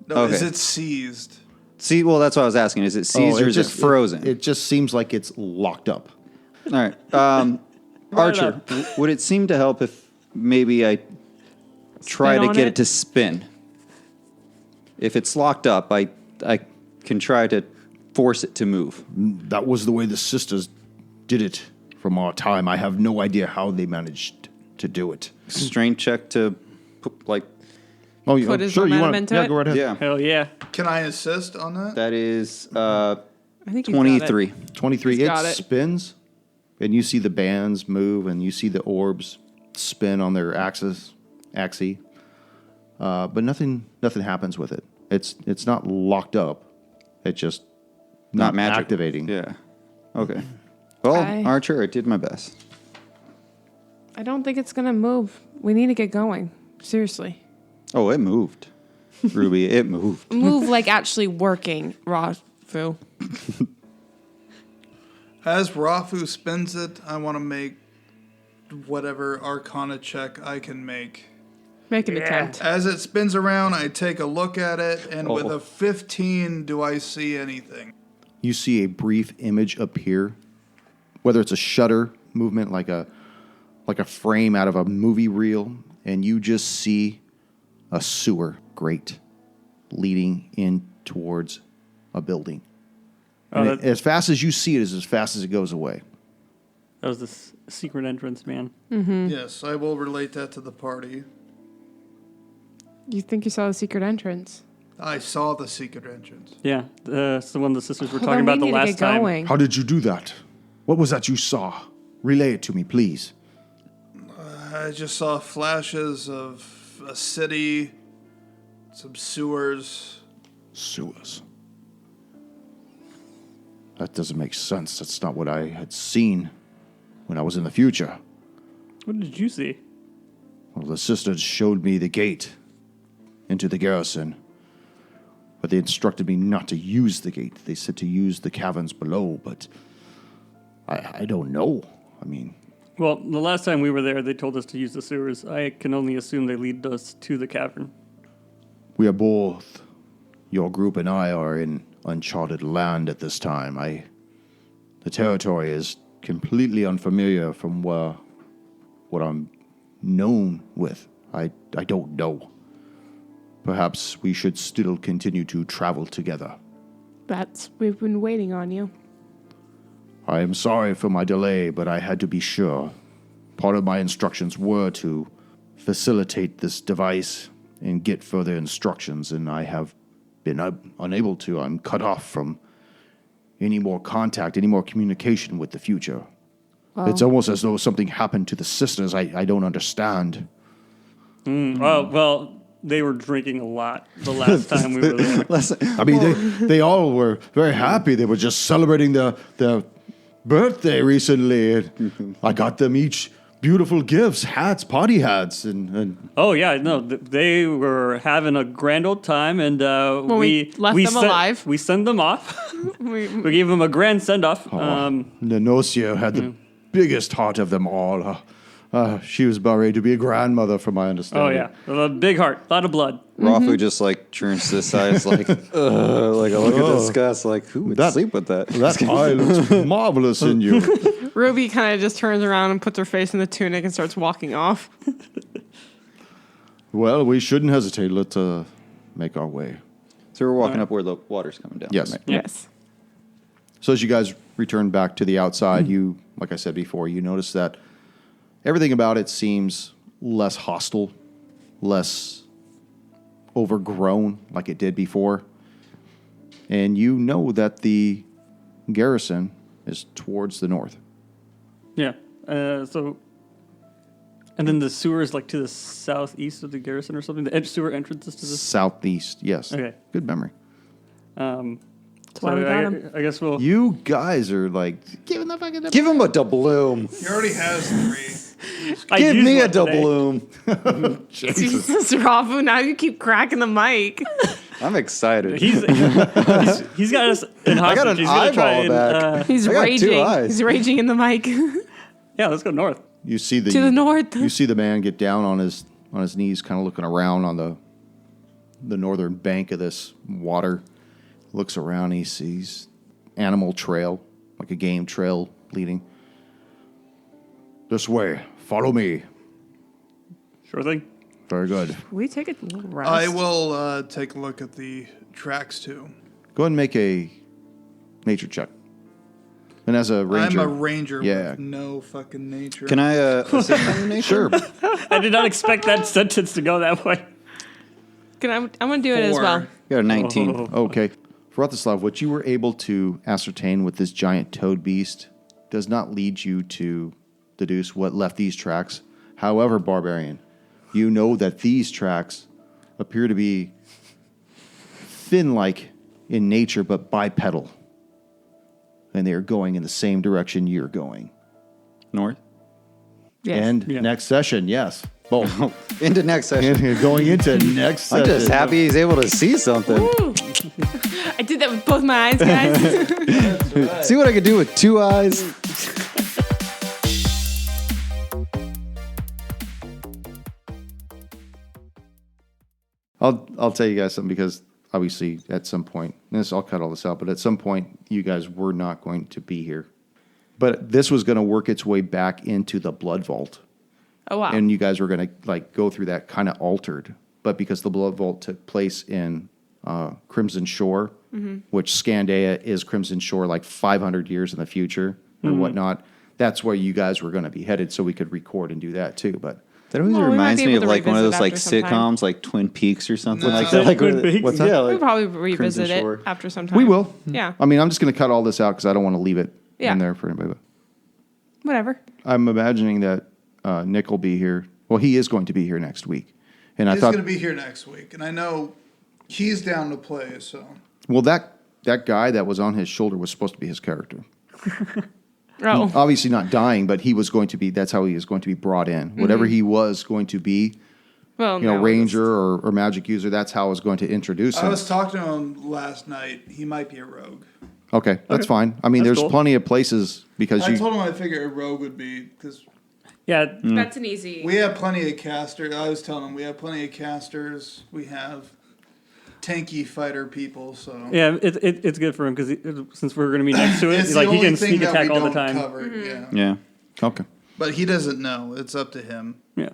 Speaker 4: No, is
Speaker 2: Okay.
Speaker 4: it seized?
Speaker 2: See, well, that's what I was asking. Is it seized or is it frozen?
Speaker 1: It just seems like it's locked up.
Speaker 2: All right. Archer, would it seem to help if maybe I try
Speaker 3: Spin
Speaker 2: to
Speaker 3: on
Speaker 2: get
Speaker 3: it?
Speaker 2: it to spin? If it's locked up, I can try to force it to move.
Speaker 1: That was the way the sisters did it from our time. I have no idea how they managed to do it.
Speaker 2: Strength check to, like,
Speaker 1: Oh,
Speaker 3: Put his
Speaker 1: sure. You
Speaker 3: momentum
Speaker 1: want
Speaker 3: into
Speaker 1: to? Yeah,
Speaker 3: it?
Speaker 1: go right ahead.
Speaker 2: yeah.
Speaker 5: Hell yeah.
Speaker 4: Can I assist on that?
Speaker 2: That is
Speaker 3: I think he's got it.
Speaker 2: 23.
Speaker 1: 23.
Speaker 3: He's
Speaker 1: It
Speaker 3: got it.
Speaker 1: spins, and you see the bands move, and you see the orbs spin on their axis. but nothing happens with it. It's not locked up. It's just not
Speaker 2: magic.
Speaker 1: activating.
Speaker 2: Yeah. Okay. Well, Archer, I did my best.
Speaker 3: I don't think it's going to move. We need to get going. Seriously.
Speaker 2: Oh, it moved. Ruby, it moved.
Speaker 3: Move like actually working, Rafu.
Speaker 4: As Rafu spins it, I want to make whatever Arcana check I can make.
Speaker 3: Make an attempt.
Speaker 4: As it spins around, I take a look at it, and with
Speaker 2: Oh.
Speaker 4: a 15, do I see anything?
Speaker 1: You see a brief image appear, whether it's a shutter movement like a frame out of a movie reel, and you just see a sewer grate leading in towards a building.
Speaker 5: Oh,
Speaker 1: And as fast as you see it is as fast as it goes away.
Speaker 5: that was the secret entrance, man.
Speaker 4: Yes, I will relate that to the party.
Speaker 3: You think you saw the secret entrance?
Speaker 4: I saw the secret entrance.
Speaker 5: Yeah, that's the one the sisters were
Speaker 3: Well,
Speaker 5: talking
Speaker 3: then
Speaker 5: about
Speaker 3: we
Speaker 5: the
Speaker 3: need to
Speaker 5: last
Speaker 3: get
Speaker 5: time.
Speaker 3: going.
Speaker 1: How did you do that? What was that you saw? Relay it to me, please.
Speaker 4: I just saw flashes of a city, some sewers.
Speaker 1: Sewers. That doesn't make sense. That's not what I had seen when I was in the future.
Speaker 5: What did you see?
Speaker 1: Well, the sisters showed me the gate into the garrison, but they instructed me not to use the gate. They said to use the caverns below, but I don't know. I mean,
Speaker 5: Well, the last time we were there, they told us to use the sewers. I can only assume they lead us to the cavern.
Speaker 1: we are both, your group and I are in uncharted land at this time. The territory is completely unfamiliar from what I'm known with. I don't know. Perhaps we should still continue to travel together.
Speaker 3: We've been waiting on you.
Speaker 1: I am sorry for my delay, but I had to be sure. Part of my instructions were to facilitate this device and get further instructions, and I have been unable to. I'm cut off from any more contact, any more communication with the future. It's almost as though something happened to the sisters. I don't understand.
Speaker 5: Well, they were drinking a lot the last time we were there.
Speaker 1: I mean, they all were very happy. They were just celebrating their birthday recently. And I got them each beautiful gifts, hats, party hats, and
Speaker 5: Oh yeah, no, they were having a grand old time, and
Speaker 3: we left them alive.
Speaker 5: We sent them off.
Speaker 3: We
Speaker 5: We gave them a grand send off.
Speaker 1: Nenosia had the biggest heart of them all. She was about ready to be a grandmother, from my
Speaker 5: Oh
Speaker 1: understanding.
Speaker 5: yeah, a big heart, a lot of blood.
Speaker 2: Rafu just like turns to the side, is like, like a look of disgust, like who would sleep with that?
Speaker 1: That eye looks marvelous in you.
Speaker 3: Ruby kind of just turns around and puts her face in the tunic and starts walking off.
Speaker 1: Well, we shouldn't hesitate. Let's make our way.
Speaker 2: So we're walking up where the water's coming down.
Speaker 1: Yes.
Speaker 2: right?
Speaker 3: Yes.
Speaker 1: So as you guys return back to the outside, you, like I said before, you notice that everything about it seems less hostile, less overgrown like it did before. And you know that the garrison is towards the north.
Speaker 5: Yeah. So, and then the sewer is like to the southeast of the garrison or something. The sewer entrance is to the.
Speaker 1: Southeast, yes.
Speaker 5: Okay.
Speaker 1: Good memory.
Speaker 3: That's why we got him.
Speaker 5: I guess we'll.
Speaker 1: You guys are like, giving the fucking...
Speaker 2: Give him a doubloon.
Speaker 4: He already has 3.
Speaker 5: I
Speaker 2: Give
Speaker 5: used
Speaker 2: me a
Speaker 5: one today.
Speaker 2: doubloon.
Speaker 3: Jesus, Rafu, now you keep cracking the mic.
Speaker 2: I'm excited.
Speaker 5: He's got us in hostage.
Speaker 2: I got an
Speaker 5: He's gonna try
Speaker 2: eyeball
Speaker 5: and,
Speaker 2: back.
Speaker 3: He's
Speaker 2: I got 2
Speaker 3: raging.
Speaker 2: eyes.
Speaker 3: He's raging in the mic.
Speaker 5: yeah, let's go north.
Speaker 1: You see the...
Speaker 3: To the north.
Speaker 1: You see the man get down on his knees, kind of looking around on the northern bank of this water. Looks around, he sees animal trail, like a game trail leading. This way, follow me.
Speaker 5: Sure thing.
Speaker 1: Very good.
Speaker 3: We take a little rest.
Speaker 4: I will take a look at the tracks too.
Speaker 1: Go ahead and make a nature check. And as a ranger...
Speaker 4: I'm a ranger
Speaker 1: Yeah.
Speaker 4: with no fucking nature.
Speaker 2: Can I assist on your nature?
Speaker 1: Sure.
Speaker 5: I did not expect that sentence to go that way.
Speaker 3: I'm going to do it as
Speaker 4: 4.
Speaker 3: well.
Speaker 2: You got a 19.
Speaker 1: Okay. Vratislav, what you were able to ascertain with this giant toad beast does not lead you to deduce what left these tracks. However, Barbarian, you know that these tracks appear to be fin-like in nature, but bipedal. And they are going in the same direction you're going.
Speaker 2: North.
Speaker 3: Yes.
Speaker 1: And next session, yes. Both.
Speaker 2: Into next session.
Speaker 1: Going into next session.
Speaker 2: I'm just happy he's able to see something.
Speaker 3: Woo. I did that with both my eyes, guys.
Speaker 2: See what I could do with 2 eyes?
Speaker 1: I'll tell you guys something, because obviously at some point, I'll cut all this out, but at some point you guys were not going to be here. But this was going to work its way back into the Blood Vault.
Speaker 3: Oh, wow.
Speaker 1: And you guys were going to like go through that kind of altered. But because the Blood Vault took place in Crimson Shore, which Scandea is Crimson Shore like 500 years in the future or whatnot, that's where you guys were going to be headed, so we could record and do that too. But
Speaker 2: That always
Speaker 3: Well, we might
Speaker 2: reminds
Speaker 3: be
Speaker 2: me
Speaker 3: able
Speaker 2: of
Speaker 3: to
Speaker 2: like one of those
Speaker 3: revisit
Speaker 2: like
Speaker 3: after some time.
Speaker 2: sitcoms, like Twin Peaks or something
Speaker 4: No.
Speaker 2: like that. Like,
Speaker 5: Twin Peaks?
Speaker 2: what's that?
Speaker 3: We'll
Speaker 2: Like,
Speaker 3: probably revisit
Speaker 2: Crimson
Speaker 3: it
Speaker 2: Shore.
Speaker 3: after some time.
Speaker 1: we will.
Speaker 3: Yeah.
Speaker 1: I mean, I'm just going to cut all this out because I don't want to leave it
Speaker 3: Yeah.
Speaker 1: in there for anybody. But
Speaker 3: Whatever.
Speaker 1: I'm imagining that Nick will be here. Well, he is going to be here next week. And I
Speaker 4: He's
Speaker 1: thought,
Speaker 4: going to be here next week, and I know he's down to play. So
Speaker 1: well, that guy that was on his shoulder was supposed to be his character.
Speaker 3: Oh.
Speaker 1: Obviously not dying, but he was going to be, that's how he is going to be brought in. Whatever he was going to be,
Speaker 3: Well,
Speaker 1: you know,
Speaker 3: no,
Speaker 1: ranger or magic user, that's how I was going to introduce
Speaker 4: I
Speaker 1: him.
Speaker 4: was talking to him last night. He might be a rogue.
Speaker 1: Okay, that's fine. I mean,
Speaker 5: That's
Speaker 1: there's
Speaker 5: cool.
Speaker 1: plenty of places because
Speaker 4: I
Speaker 1: you.
Speaker 4: told him I figured a rogue would be, because
Speaker 5: Yeah,
Speaker 3: That's an easy.
Speaker 4: we have plenty of casters. I was telling him we have plenty of casters. We have tanky fighter people. So
Speaker 5: yeah, it's good for him because since we're going to be next to it,
Speaker 4: it's
Speaker 5: like
Speaker 4: the
Speaker 5: he
Speaker 4: only
Speaker 5: can
Speaker 4: thing
Speaker 5: sneak
Speaker 4: that
Speaker 5: attack
Speaker 4: we
Speaker 5: all the
Speaker 4: don't
Speaker 5: time.
Speaker 4: cover. Yeah,
Speaker 2: yeah.
Speaker 1: Okay.
Speaker 4: but he doesn't know. It's up to him.
Speaker 5: Yeah,